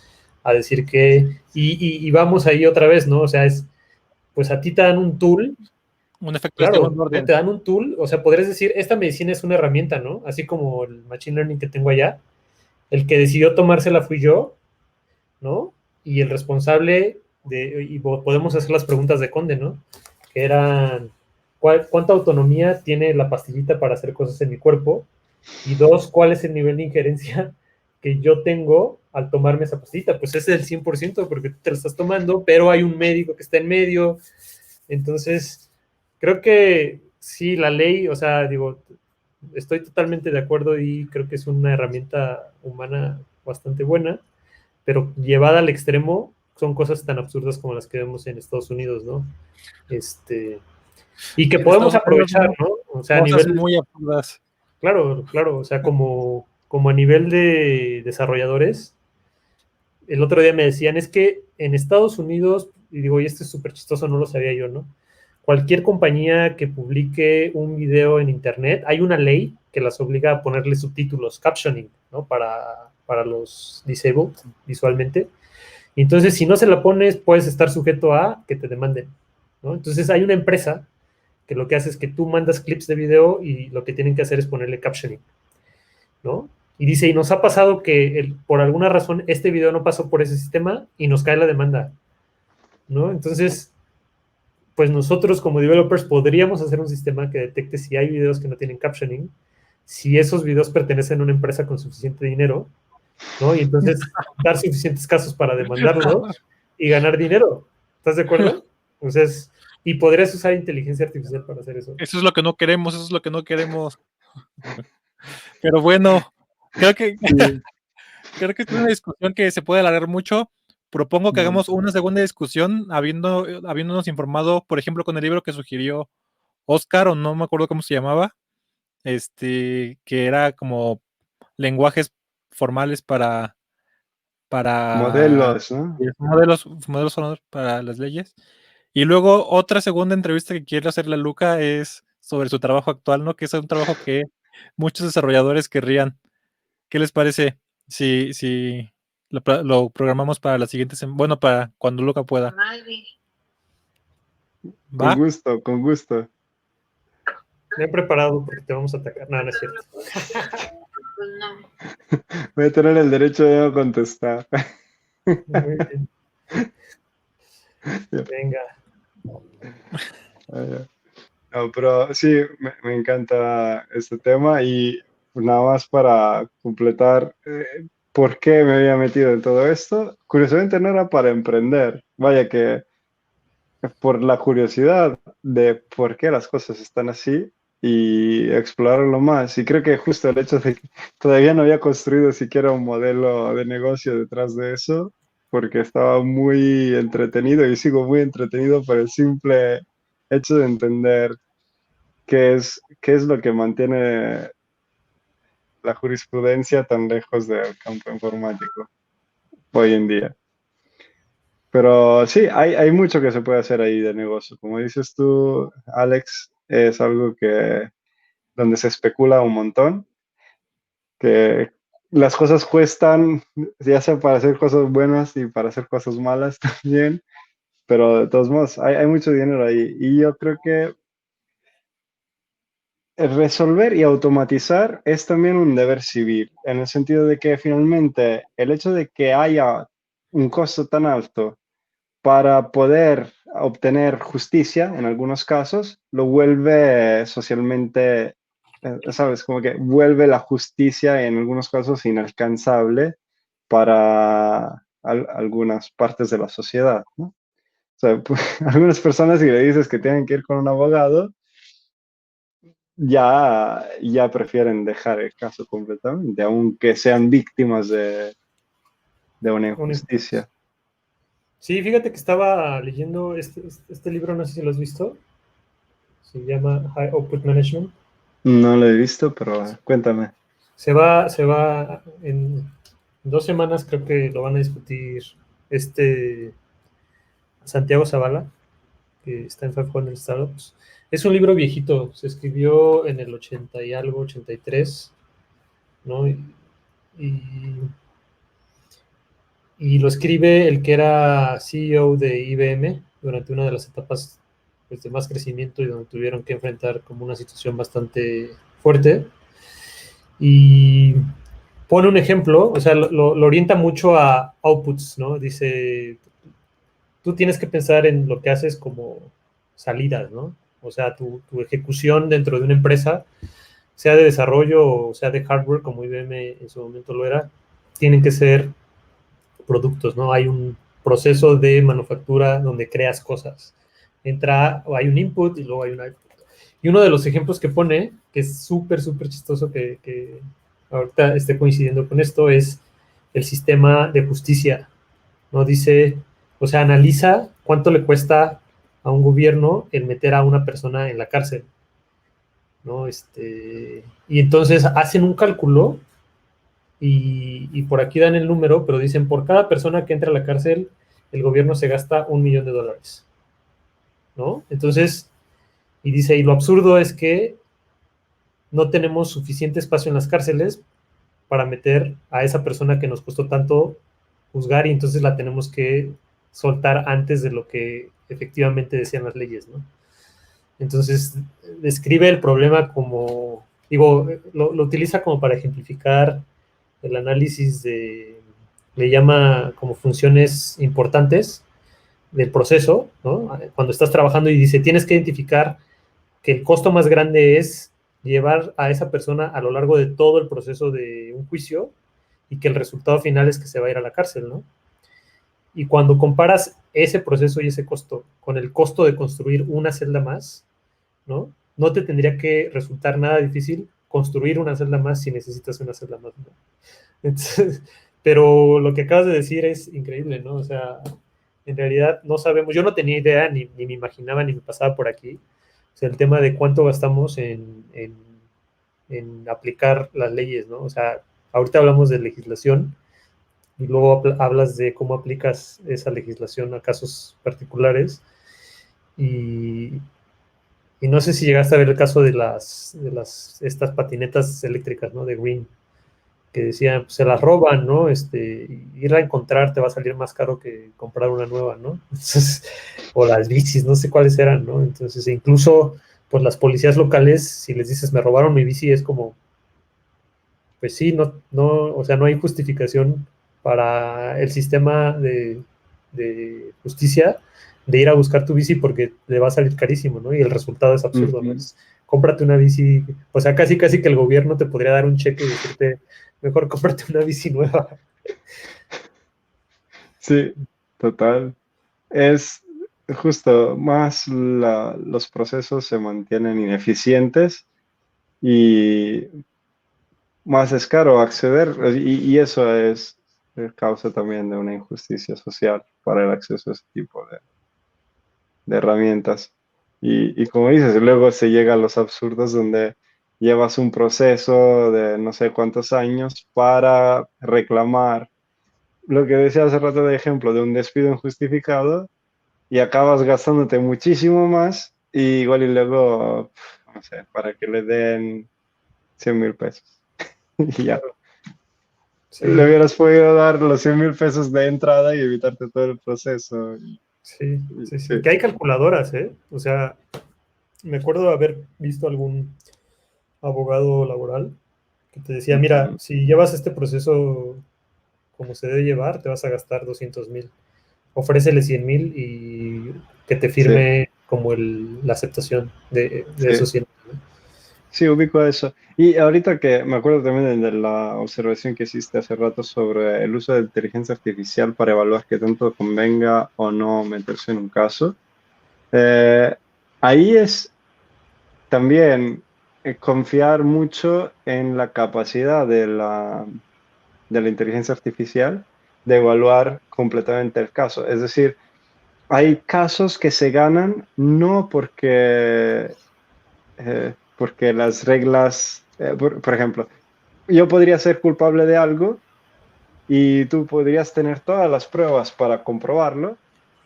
a decir que... Y vamos ahí otra vez, ¿no? O sea, es, pues a ti te dan un tool. Un efecto de Claro, segundo ¿no? orden. Te dan un tool, o sea, podrías decir, esta medicina es una herramienta, ¿no? Así como el Machine Learning que tengo allá, el que decidió tomársela fui yo, ¿no? Y el responsable y podemos hacer las preguntas de Conde, ¿no? Que eran, ¿cuánta autonomía tiene la pastillita para hacer cosas en mi cuerpo? Y dos, ¿cuál es el nivel de injerencia que yo tengo al tomarme esa pastillita? Pues ese es el 100% porque tú te la estás tomando, pero hay un médico que está en medio. Entonces, creo que sí, la ley, o sea, digo, estoy totalmente de acuerdo y creo que es una herramienta humana bastante buena, pero llevada al extremo son cosas tan absurdas como las que vemos en Estados Unidos, ¿no? Y que En podemos Estados Unidos aprovechar, vemos ¿no? O sea, a cosas nivel, muy absurdas. claro, claro, o sea, como a nivel de desarrolladores, el otro día me decían, es que en Estados Unidos, y digo, y esto es súper chistoso, no lo sabía yo, ¿no? Cualquier compañía que publique un video en Internet, hay una ley que las obliga a ponerle subtítulos, captioning, ¿no? Para los disabled visualmente. Y entonces, si no se la pones, puedes estar sujeto a que te demanden, ¿no? Entonces, hay una empresa que lo que hace es que tú mandas clips de video y lo que tienen que hacer es ponerle captioning, ¿no? Y dice, y nos ha pasado que por alguna razón este video no pasó por ese sistema y nos cae la demanda, ¿no? Entonces, pues nosotros como developers podríamos hacer un sistema que detecte si hay videos que no tienen captioning, si esos videos pertenecen a una empresa con suficiente dinero, ¿no? Y entonces dar suficientes casos para demandarlos y ganar dinero. ¿Estás de acuerdo? Entonces, y podrías usar inteligencia artificial para hacer eso. Eso es lo que no queremos, eso es lo que no queremos. Pero bueno, creo que Sí. creo que es una discusión que se puede alargar mucho. Propongo que hagamos una segunda discusión habiéndonos informado, por ejemplo, con el libro que sugirió Oscar, o no me acuerdo cómo se llamaba, que era como lenguajes formales para Modelos, ¿no? modelos sonoros para las leyes. Y luego otra segunda entrevista que quiero hacerle a Luca es sobre su trabajo actual, ¿no? Que es un trabajo que muchos desarrolladores querrían. ¿Qué les parece si lo programamos para la siguiente semana? Bueno, para cuando Luca pueda. Con ¿Va? gusto, con gusto. Me he preparado porque te vamos a atacar. No, no es cierto. pues no. Voy a tener el derecho de no contestar. Muy bien. Venga. No, pero sí, me encanta este tema y nada más para completar, ¿por qué me había metido en todo esto? Curiosamente no era para emprender, vaya que por la curiosidad de por qué las cosas están así y explorarlo más. Y creo que justo el hecho de que todavía no había construido siquiera un modelo de negocio detrás de eso, porque estaba muy entretenido y sigo muy entretenido por el simple hecho de entender qué es lo que mantiene la jurisprudencia tan lejos del campo informático hoy en día. Pero sí, hay mucho que se puede hacer ahí de negocio. Como dices tú, Alex, es algo que donde se especula un montón, que las cosas cuestan, ya sea para hacer cosas buenas y para hacer cosas malas también, pero de todos modos, hay mucho dinero ahí. Y yo creo que resolver y automatizar es también un deber civil, en el sentido de que finalmente el hecho de que haya un costo tan alto para poder obtener justicia en algunos casos, lo vuelve socialmente, ¿sabes? Como que vuelve la justicia en algunos casos inalcanzable para algunas partes de la sociedad, ¿no? O sea, pues, algunas personas si le dices que tienen que ir con un abogado, ya prefieren dejar el caso completamente, aunque sean víctimas de una injusticia. Sí, fíjate que estaba leyendo este libro, no sé si lo has visto, se llama High Output Management. No lo he visto, pero cuéntame. Se va en 2 semanas, creo que lo van a discutir Santiago Zavala, que está en 500 Startups. Es un libro viejito, se escribió en el 80 y algo, 83, ¿no? Y lo escribe el que era CEO de IBM durante una de las etapas pues, de más crecimiento y donde tuvieron que enfrentar como una situación bastante fuerte. Y pone un ejemplo, o sea, lo orienta mucho a outputs, ¿no? Dice, tú tienes que pensar en lo que haces como salidas, ¿no? O sea, tu ejecución dentro de una empresa, sea de desarrollo o sea de hardware, como IBM en su momento lo era, tienen que ser productos, ¿no? Hay un proceso de manufactura donde creas cosas. Hay un input y luego hay un output. Y uno de los ejemplos que pone, que es súper, súper chistoso que ahorita esté coincidiendo con esto, es el sistema de justicia, ¿no? Dice, o sea, analiza cuánto le cuesta a un gobierno el meter a una persona en la cárcel, ¿no? Y entonces hacen un cálculo y por aquí dan el número, pero dicen, por cada persona que entra a la cárcel, el gobierno se gasta $1 millón, ¿no? Entonces, y dice, y lo absurdo es que no tenemos suficiente espacio en las cárceles para meter a esa persona que nos costó tanto juzgar y entonces la tenemos que soltar antes de lo que efectivamente decían las leyes, ¿no? Entonces, describe el problema como, digo, lo utiliza como para ejemplificar el análisis le llama como funciones importantes del proceso, ¿no? Cuando estás trabajando y dice, tienes que identificar que el costo más grande es llevar a esa persona a lo largo de todo el proceso de un juicio y que el resultado final es que se va a ir a la cárcel, ¿no? Y cuando comparas ese proceso y ese costo con el costo de construir una celda más, ¿no? No te tendría que resultar nada difícil construir una celda más si necesitas una celda más, ¿no? Entonces, pero lo que acabas de decir es increíble, ¿no? O sea, en realidad no sabemos, yo no tenía idea, ni me imaginaba, ni me pasaba por aquí, o sea, el tema de cuánto gastamos en aplicar las leyes, ¿no? O sea, ahorita hablamos de legislación y luego hablas de cómo aplicas esa legislación a casos particulares y no sé si llegaste a ver el caso de estas patinetas eléctricas, ¿no? De Green, que decían, pues, se las roban, ¿no? Ir a encontrar te va a salir más caro que comprar una nueva, ¿no? Entonces, o las bicis, no sé cuáles eran, ¿no? Entonces, incluso, pues las policías locales, si les dices, me robaron mi bici, es como, pues sí, o sea, no hay justificación para el sistema de justicia de ir a buscar tu bici porque le va a salir carísimo, ¿no? Y el resultado es absurdo, ¿no? Es, cómprate una bici, o sea, casi que el gobierno te podría dar un cheque y decirte, mejor cómprate una bici nueva. Sí, total. Es justo, más los procesos se mantienen ineficientes y más es caro acceder, y eso es causa también de una injusticia social para el acceso a ese tipo de herramientas. Y como dices, luego se llega a los absurdos donde llevas un proceso de no sé cuántos años para reclamar lo que decía hace rato de ejemplo de un despido injustificado y acabas gastándote muchísimo más y igual y luego, no sé, para que le den 100,000 pesos. Y ya. Sí, Le hubieras podido dar los 100,000 pesos de entrada y evitarte todo el proceso. sí, sí, sí. Sí. Que hay calculadoras, ¿eh? O sea, me acuerdo de haber visto algún abogado laboral que te decía, mira, Ujú. si llevas este proceso como se debe llevar, te vas a gastar 200,000. Ofrécele 100,000 y que te Sí, firme como la aceptación de sí. esos 100,000, ¿no? Sí, ubico eso. Y ahorita que me acuerdo también de la observación que hiciste hace rato sobre el uso de inteligencia artificial para evaluar qué tanto convenga o no meterse en un caso. Eh, Ahí es también confiar mucho en la capacidad de la inteligencia artificial de evaluar completamente el caso. Es decir, hay casos que se ganan no porque las reglas, por ejemplo, yo podría ser culpable de algo y tú podrías tener todas las pruebas para comprobarlo,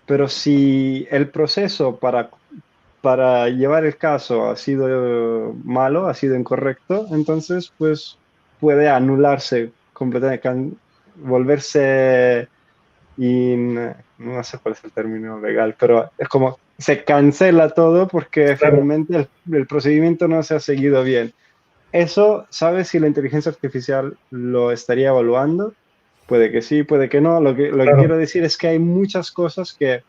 pero si el proceso para llevar el caso ha sido malo, ha sido incorrecto, entonces pues puede anularse completamente, volverse no sé cuál es el término legal, pero es como se cancela todo porque Claro, finalmente el procedimiento no se ha seguido bien. Eso, ¿sabes si la inteligencia artificial lo estaría evaluando? Puede que sí, puede que no. Lo que claro, quiero decir es que hay muchas cosas que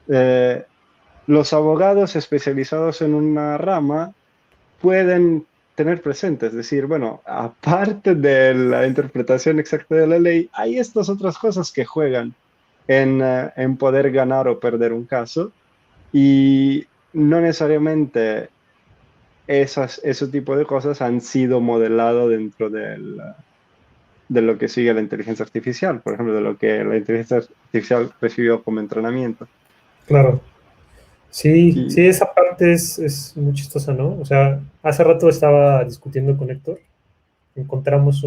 eh, los abogados especializados en una rama pueden tener presentes. Es decir, bueno, aparte de la interpretación exacta de la ley, hay estas otras cosas que juegan en poder ganar o perder un caso y no necesariamente ese tipo de cosas han sido modelado dentro de lo que sigue la inteligencia artificial, por ejemplo, de lo que la inteligencia artificial recibió como entrenamiento. claro. Sí, Y, sí, esa parte es muy chistosa, ¿no? O sea, hace rato estaba discutiendo con Héctor, encontramos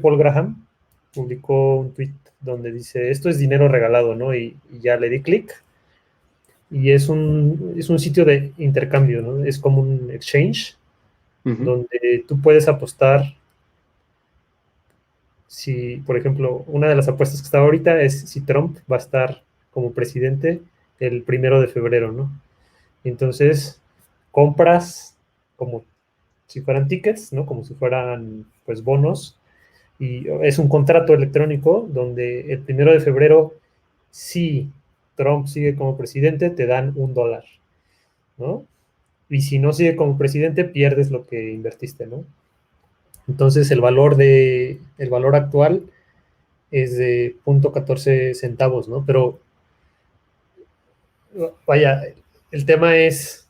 Paul Graham publicó un tweet donde dice, esto es dinero regalado, ¿no? Y ya le di clic y es un sitio de intercambio, ¿no? Es como un exchange ujú, donde tú puedes apostar si, por ejemplo, una de las apuestas que está ahorita es si Trump va a estar como presidente el 1 de febrero, ¿no? Entonces, compras como si fueran tickets, ¿no? Como si fueran, pues, bonos. Y es un contrato electrónico donde el 1 de febrero, si Trump sigue como presidente, te dan $1, ¿no? Y si no sigue como presidente, pierdes lo que invertiste, ¿no? Entonces, el valor actual es de 0.14 centavos, ¿no? Pero vaya, el tema es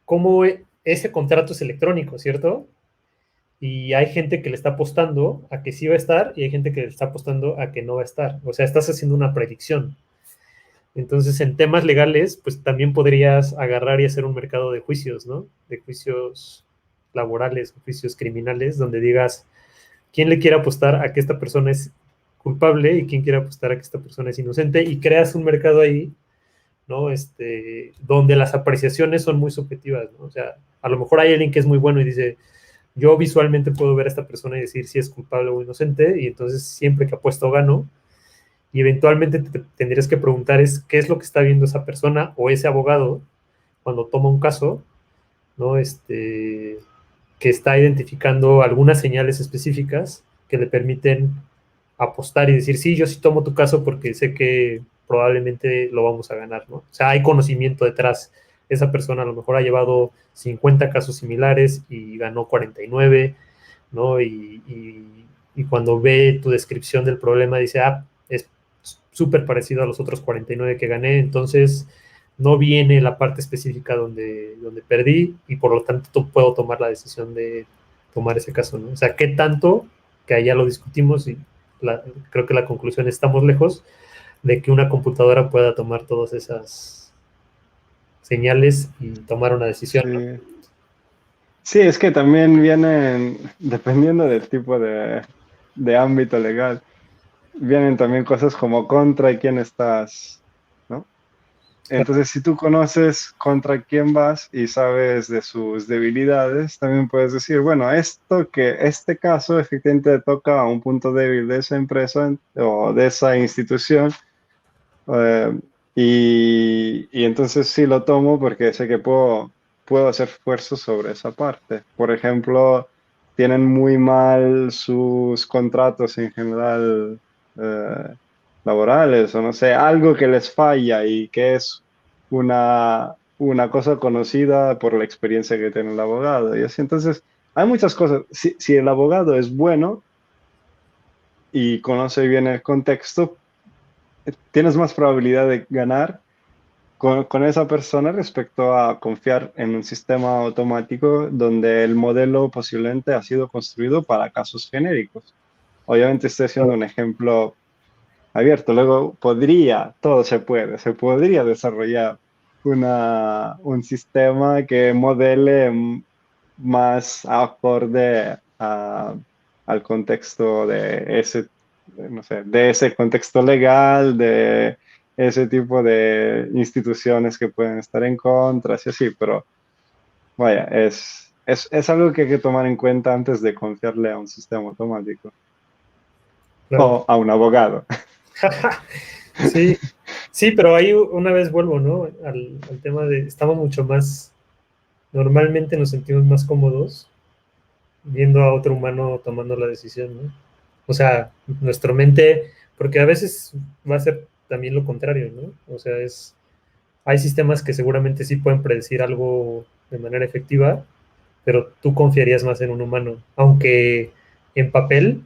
cómo ese contrato es electrónico, ¿cierto? Y hay gente que le está apostando a que sí va a estar y hay gente que le está apostando a que no va a estar. O sea, estás haciendo una predicción. Entonces, en temas legales, pues también podrías agarrar y hacer un mercado de juicios, ¿no? De juicios laborales, juicios criminales, donde digas, ¿quién le quiere apostar a que esta persona es culpable y quién quiere apostar a que esta persona es inocente? Y creas un mercado ahí, ¿no? Donde las apreciaciones son muy subjetivas, ¿no? O sea, a lo mejor hay alguien que es muy bueno y dice, yo visualmente puedo ver a esta persona y decir si es culpable o inocente, y entonces siempre que apuesto gano, y eventualmente te tendrías que preguntar es qué es lo que está viendo esa persona o ese abogado cuando toma un caso, ¿no? que está identificando algunas señales específicas que le permiten apostar y decir, sí, yo sí tomo tu caso porque sé que probablemente lo vamos a ganar, ¿no? O sea, hay conocimiento detrás. Esa persona a lo mejor ha llevado 50 casos similares y ganó 49, ¿no? Y cuando ve tu descripción del problema dice, es súper parecido a los otros 49 que gané, entonces no viene la parte específica donde perdí y por lo tanto puedo tomar la decisión de tomar ese caso, ¿no? O sea, ¿qué tanto? Que allá lo discutimos y creo que la conclusión estamos lejos de que una computadora pueda tomar todas esas señales y tomar una decisión, ¿no? Sí. Sí, es que también vienen, dependiendo del tipo de ámbito legal, vienen también cosas como contra y quién estás, ¿no? Entonces, si tú conoces contra quién vas y sabes de sus debilidades, también puedes decir, bueno, este caso efectivamente toca a un punto débil de esa empresa o de esa institución, eh, y entonces sí lo tomo porque sé que puedo hacer esfuerzos sobre esa parte. Por ejemplo, tienen muy mal sus contratos en general, laborales, o no sé, algo que les falla y que es una cosa conocida por la experiencia que tiene el abogado. Y así, entonces, hay muchas cosas. Si el abogado es bueno y conoce bien el contexto, tienes más probabilidad de ganar con esa persona respecto a confiar en un sistema automático donde el modelo posiblemente ha sido construido para casos genéricos. Obviamente estoy haciendo un ejemplo abierto. Luego todo se podría desarrollar un sistema que modele más acorde al contexto de ese, no sé, de ese contexto legal, de ese tipo de instituciones que pueden estar en contra, sí, sí, pero vaya, es algo que hay que tomar en cuenta antes de confiarle a un sistema automático Claro. o a un abogado. Sí, sí, pero ahí una vez vuelvo, ¿no? Al tema de, estamos mucho más, normalmente nos sentimos más cómodos viendo a otro humano tomando la decisión, ¿no? O sea, nuestra mente, porque a veces va a ser también lo contrario, ¿no? O sea, hay sistemas que seguramente sí pueden predecir algo de manera efectiva, pero tú confiarías más en un humano, aunque en papel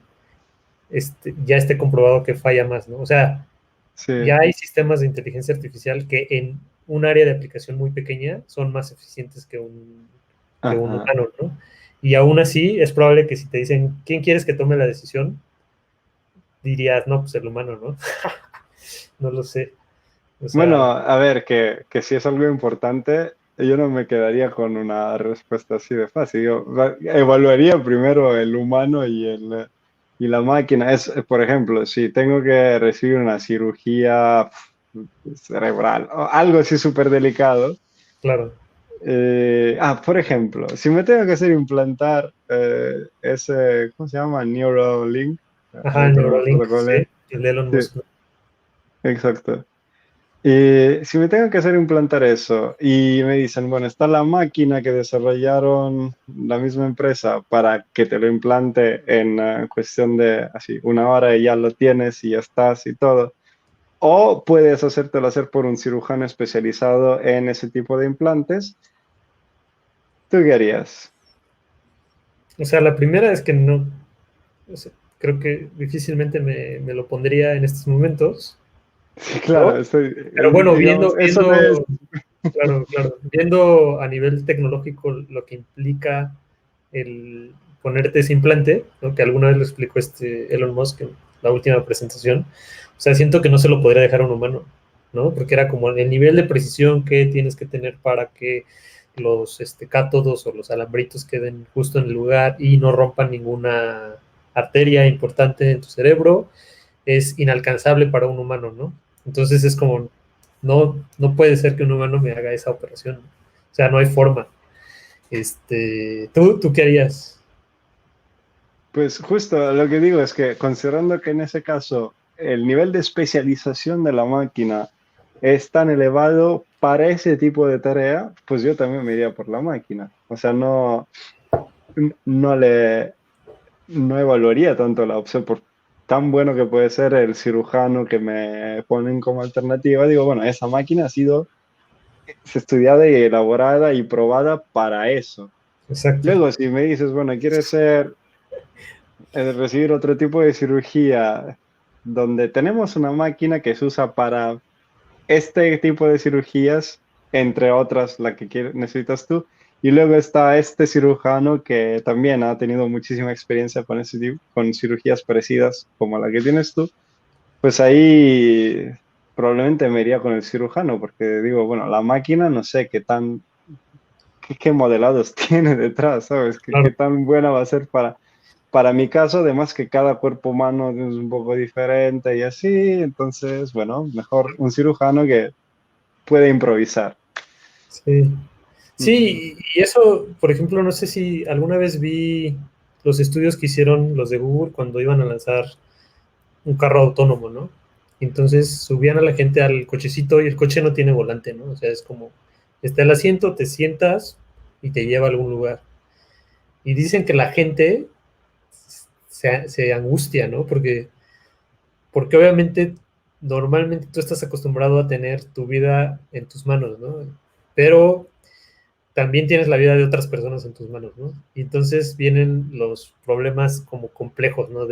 ya esté comprobado que falla más, ¿no? O sea, Sí, ya hay sistemas de inteligencia artificial que en un área de aplicación muy pequeña son más eficientes que un ajá. humano, ¿no? Y aún así es probable que si te dicen, ¿quién quieres que tome la decisión? Dirías, no, pues el humano, ¿no? No lo sé. O Bueno, sea, a ver, que si es algo importante, yo no me quedaría con una respuesta así de fácil. Yo evaluaría primero el humano y la máquina. Por ejemplo, si tengo que recibir una cirugía cerebral o algo así súper delicado. claro. Por ejemplo, si me tengo que hacer implantar ese, ¿cómo se llama? Neuralink. Ajá, el Ahorita no me Neuralink, acuerdo cuál sí, es. el de Elon Sí, Musk, ¿no? exacto. Y si me tengo que hacer implantar eso y me dicen, bueno, está la máquina que desarrollaron la misma empresa para que te lo implante en cuestión de así 1 hora y ya lo tienes y ya estás y todo. O puedes hacértelo hacer por un cirujano especializado en ese tipo de implantes. ¿Tú qué harías? O sea, la primera es que no, o sea, creo que difícilmente me lo pondría en estos momentos, Sí, ¿no? claro, Pero bueno, digamos, eso no es... claro, claro, viendo a nivel tecnológico lo que implica el ponerte ese implante, ¿no? Que alguna vez lo explicó Elon Musk en la última presentación. O sea, siento que no se lo podría dejar a un humano, ¿no? Porque era como el nivel de precisión que tienes que tener para que los cátodos o los alambritos queden justo en el lugar y no rompan ninguna arteria importante en tu cerebro, es inalcanzable para un humano, ¿no? Entonces es como, no puede ser que un humano me haga esa operación. O sea, no hay forma. ¿Tú qué harías? Pues justo lo que digo es que considerando que en ese caso el nivel de especialización de la máquina es tan elevado para ese tipo de tarea, pues yo también me iría por la máquina. O sea, no, no evaluaría tanto la opción por tan bueno que puede ser el cirujano que me ponen como alternativa. Digo, bueno, esa máquina ha sido estudiada y elaborada y probada para eso. Exacto. Luego, si me dices, bueno, quieres recibir otro tipo de cirugía donde tenemos una máquina que se usa para este tipo de cirugías, entre otras la que necesitas tú, y luego está este cirujano que también ha tenido muchísima experiencia con, con cirugías parecidas como la que tienes tú, pues ahí probablemente me iría con el cirujano, porque digo, bueno, la máquina no sé qué modelados tiene detrás, ¿sabes? ¿Qué Claro. tan buena va a ser para mi caso? Además que cada cuerpo humano es un poco diferente y así, entonces, bueno, mejor un cirujano que puede improvisar. Sí. Ujú. Sí, y eso, por ejemplo, no sé si alguna vez vi los estudios que hicieron los de Google cuando iban a lanzar un carro autónomo, ¿no? Entonces subían a la gente al cochecito y el coche no tiene volante, ¿no? O sea, es como, está el asiento, te sientas y te lleva a algún lugar. Y dicen que la gente se angustia, ¿no? Porque obviamente normalmente tú estás acostumbrado a tener tu vida en tus manos, ¿no? Pero también tienes la vida de otras personas en tus manos, ¿no? Y entonces vienen los problemas como complejos, ¿no?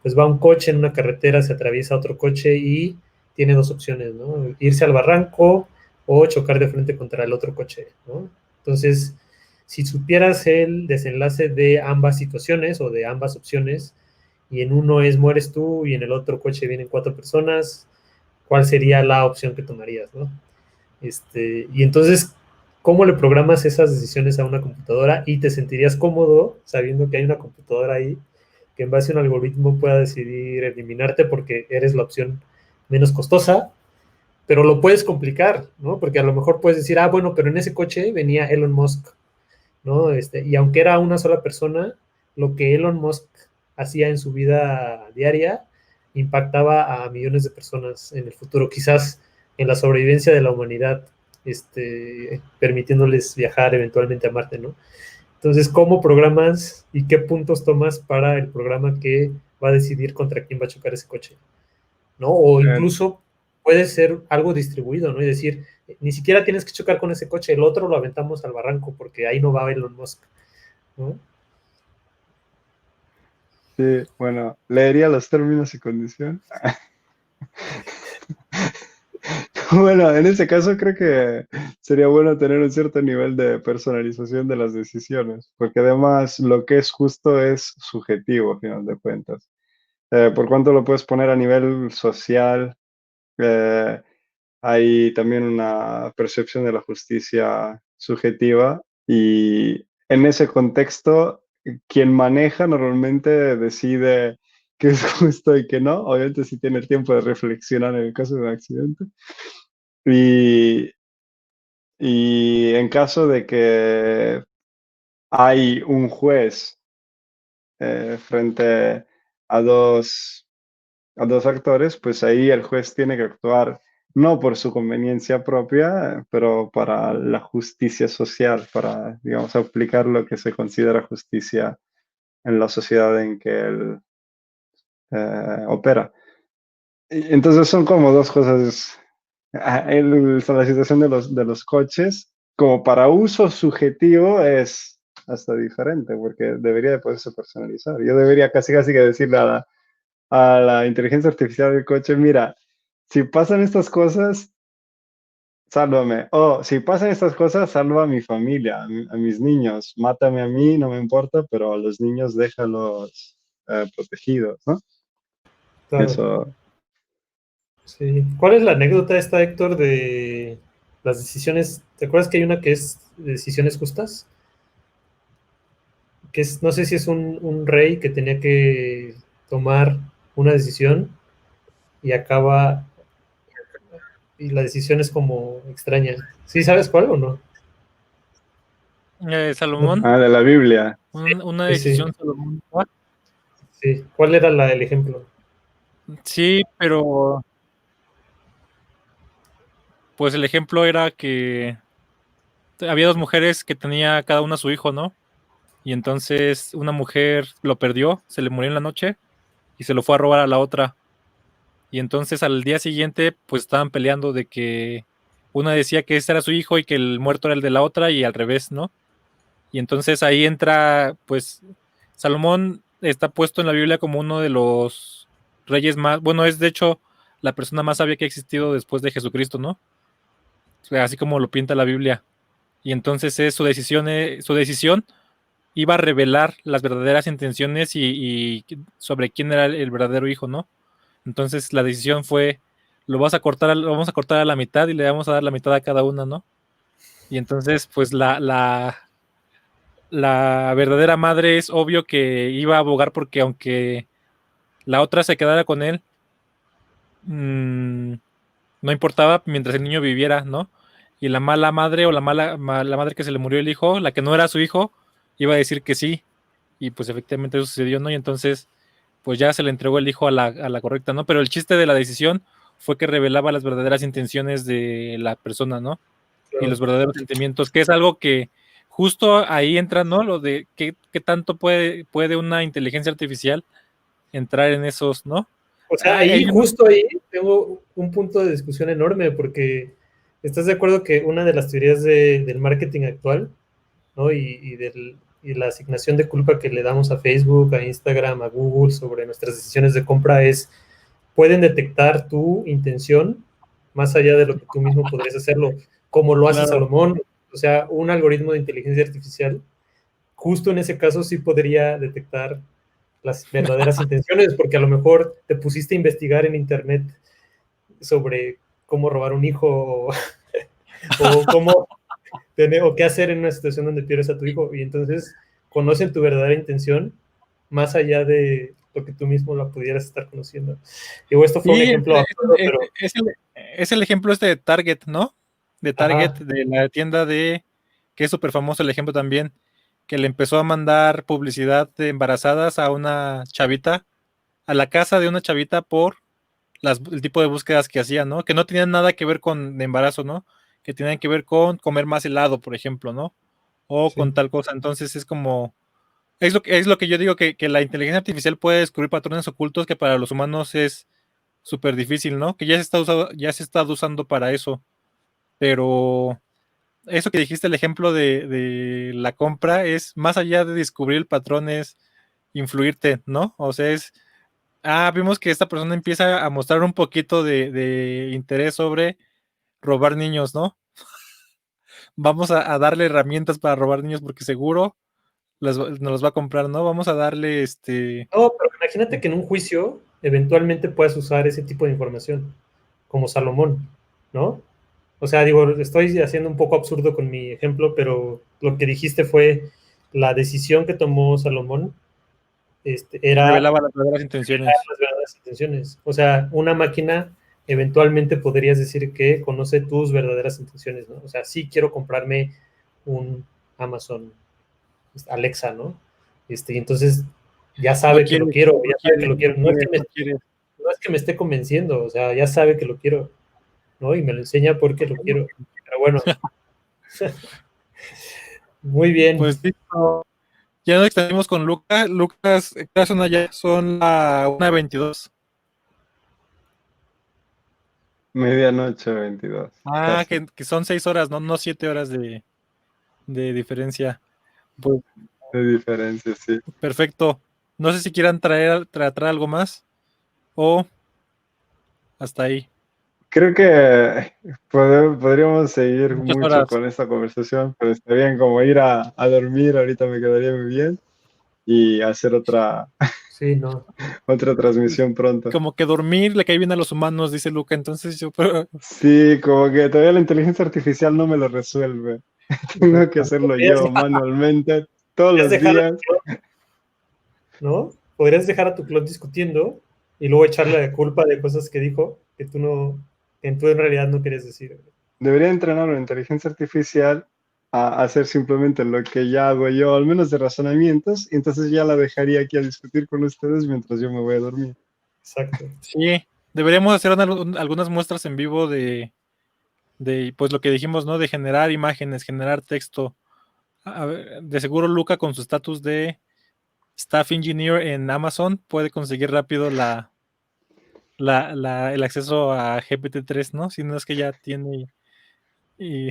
Pues va un coche en una carretera, se atraviesa otro coche y tiene dos opciones, ¿no? Irse al barranco o chocar de frente contra el otro coche, ¿no? Entonces, si supieras el desenlace de ambas situaciones o de ambas opciones, y en uno es mueres tú y en el otro coche vienen cuatro personas, ¿cuál sería la opción que tomarías, ¿no? Y entonces, ¿cómo le programas esas decisiones a una computadora y te sentirías cómodo sabiendo que hay una computadora ahí que en base a un algoritmo pueda decidir eliminarte porque eres la opción menos costosa, pero lo puedes complicar, ¿no? Porque a lo mejor puedes decir, ah, bueno, pero en ese coche venía Elon Musk, ¿no? Y aunque era una sola persona, lo que Elon Musk hacía en su vida diaria impactaba a millones de personas en el futuro, quizás en la sobrevivencia de la humanidad, permitiéndoles viajar eventualmente a Marte, ¿no? Entonces, ¿cómo programas y qué puntos tomas para el programa que va a decidir contra quién va a chocar ese coche? ¿No? O Eh, incluso puede ser algo distribuido, ¿no? Y decir, ni siquiera tienes que chocar con ese coche, el otro lo aventamos al barranco porque ahí no va Elon Musk, ¿no? sí, bueno, leería los términos y condiciones. Bueno, en ese caso creo que sería bueno tener un cierto nivel de personalización de las decisiones, porque además lo que es justo es subjetivo, a final de cuentas. Por cuanto lo puedes poner a nivel social, eh, hay también una percepción de la justicia subjetiva y en ese contexto, quien maneja normalmente decide qué es justo y qué no. Obviamente si tiene el tiempo de reflexionar en el caso de un accidente. Y, y en caso de que hay un juez frente a dos actores, pues ahí el juez tiene que actuar no por su conveniencia propia, pero para la justicia social, para, digamos, aplicar lo que se considera justicia en la sociedad en que él opera. Entonces son como dos cosas. La situación de los coches, como para uso subjetivo, es hasta diferente, porque debería de poderse personalizar. Yo debería casi casi que decirle a la inteligencia artificial del coche, mira, si pasan estas cosas, sálvame. O si pasan estas cosas, salva a mi familia, a mis niños. Mátame a mí, no me importa, pero a los niños déjalos protegidos, ¿no? Claro, Eso. sí. ¿Cuál es la anécdota esta, Héctor, de las decisiones? ¿Te acuerdas que hay una que es de decisiones justas? Que es, no sé si es un rey que tenía que tomar una decisión y acaba, y la decisión es como extraña. ¿Sí sabes cuál o no? No. Salomón, Ah, de la Biblia. una Sí, sí, decisión Salomón. sí. ¿Cuál era el ejemplo? Sí, pero pues el ejemplo era que había dos mujeres que tenía cada una su hijo, ¿no? y entonces una mujer lo perdió, se le murió en la noche y se lo fue a robar a la otra. Y entonces al día siguiente pues estaban peleando de que una decía que ese era su hijo y que el muerto era el de la otra y al revés, ¿no? Y entonces ahí entra, pues Salomón está puesto en la Biblia como uno de los reyes más, bueno, es de hecho la persona más sabia que ha existido después de Jesucristo, ¿no? O sea, así como lo pinta la Biblia. Y entonces su decisión iba a revelar las verdaderas intenciones y sobre quién era el verdadero hijo, ¿no? Entonces la decisión fue, lo vamos a cortar a la mitad y le vamos a dar la mitad a cada una, ¿no? Y entonces, pues la verdadera madre es obvio que iba a abogar porque aunque la otra se quedara con él, no importaba mientras el niño viviera, ¿no? Y la mala madre o la madre que se le murió el hijo, la que no era su hijo, iba a decir que sí. Y pues efectivamente eso sucedió, ¿no? Y entonces, pues ya se le entregó el hijo a la correcta, ¿no? Pero el chiste de la decisión fue que revelaba las verdaderas intenciones de la persona, ¿no? Y Claro. los verdaderos sentimientos, que es algo que justo ahí entra, ¿no? Lo de qué tanto puede una inteligencia artificial entrar en esos, ¿no? O sea, ahí, Hay unos- justo ahí, tengo un punto de discusión enorme, porque estás de acuerdo que una de las teorías del marketing actual, ¿no? Y la asignación de culpa que le damos a Facebook, a Instagram, a Google sobre nuestras decisiones de compra es, pueden detectar tu intención más allá de lo que tú mismo podrías hacerlo, como lo hace claro, Salomón. O sea, un algoritmo de inteligencia artificial, justo en ese caso sí podría detectar las verdaderas intenciones, porque a lo mejor te pusiste a investigar en internet sobre cómo robar un hijo o cómo tener o qué hacer en una situación donde pierdes a tu hijo, y entonces conocen tu verdadera intención más allá de lo que tú mismo la pudieras estar conociendo. Digo, esto fue un sí, ejemplo absurdo, pero es el ejemplo este de Target, ¿no? De Target, ajá, de la tienda que es súper famoso el ejemplo también, que le empezó a mandar publicidad de embarazadas a una chavita, a la casa de una chavita por el tipo de búsquedas que hacía, ¿no? Que no tenían nada que ver con embarazo, ¿no? Que tenían que ver con comer más helado, por ejemplo, ¿no? O con sí. tal cosa. Entonces es lo que yo digo, que la inteligencia artificial puede descubrir patrones ocultos que para los humanos es súper difícil, ¿no? Que ya se está usando para eso. Pero eso que dijiste, el ejemplo de la compra, es más allá de descubrir el patrón, es influirte, ¿no? O sea, vimos que esta persona empieza a mostrar un poquito de interés sobre robar niños, ¿no? Vamos a darle herramientas para robar niños porque seguro nos los va a comprar, ¿no? Vamos a darle No, pero imagínate que en un juicio eventualmente puedas usar ese tipo de información, como Salomón, ¿no? O sea, digo, estoy haciendo un poco absurdo con mi ejemplo, pero lo que dijiste fue la decisión que tomó Salomón, era revelaba las verdaderas intenciones. las verdaderas intenciones. O sea, una máquina eventualmente podrías decir que conoce tus verdaderas intenciones, ¿no? O sea, sí quiero comprarme un Amazon Alexa, ¿no? Y entonces ya No sabe que lo quiere, quiero, no ya sabe que quiere, lo no quiero. No es quiere, que me, no quiere. no es que me esté convenciendo, o sea, ya sabe que lo quiero, ¿no? Y me lo enseña porque lo quiero. Pero bueno, muy bien. Pues listo. Ya nos extendimos con Lucas. Lucas, ¿qué son allá? Son la 1:22. Medianoche 22, casi. Que son 6 horas, no 7 horas de diferencia. Pues De diferencia, sí. perfecto. No sé si quieran tratar algo más o hasta ahí. Creo que podríamos seguir Muchas mucho horas. con esta conversación, pero está bien como ir a dormir, ahorita me quedaría muy bien, y hacer Sí, no. otra transmisión pronto. Como que dormir le cae bien a los humanos, dice Luca. Entonces pero Sí, como que todavía la inteligencia artificial no me lo resuelve. Tengo que Exacto. hacerlo yo manualmente todos Podrías los dejar a días. tu clon, ¿no? Podrías dejar a tu clon discutiendo y luego echarle la culpa de cosas que dijo que tú no, que tú en realidad no quieres decir. Debería entrenar una inteligencia artificial a hacer simplemente lo que ya hago yo, al menos de razonamientos, y entonces ya la dejaría aquí a discutir con ustedes mientras yo me voy a dormir. Exacto. sí, deberíamos hacer algunas muestras en vivo de pues lo que dijimos, ¿no? De generar imágenes, generar texto. A ver, de seguro Luca con su estatus de Staff Engineer en Amazon puede conseguir rápido el acceso a GPT-3, ¿no? Si no es que ya tiene... Y,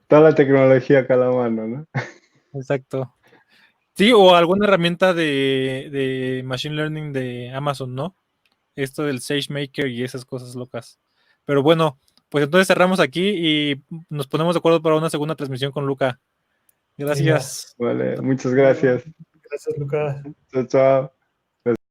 Toda la tecnología acá a la mano, ¿no? exacto. Sí, o alguna herramienta de Machine Learning de Amazon, ¿no? Esto del SageMaker y esas cosas locas. Pero bueno, pues entonces cerramos aquí y nos ponemos de acuerdo para una segunda transmisión con Luca. Venga. Gracias. Vale, muchas gracias. Gracias, Luca. Chao, chao.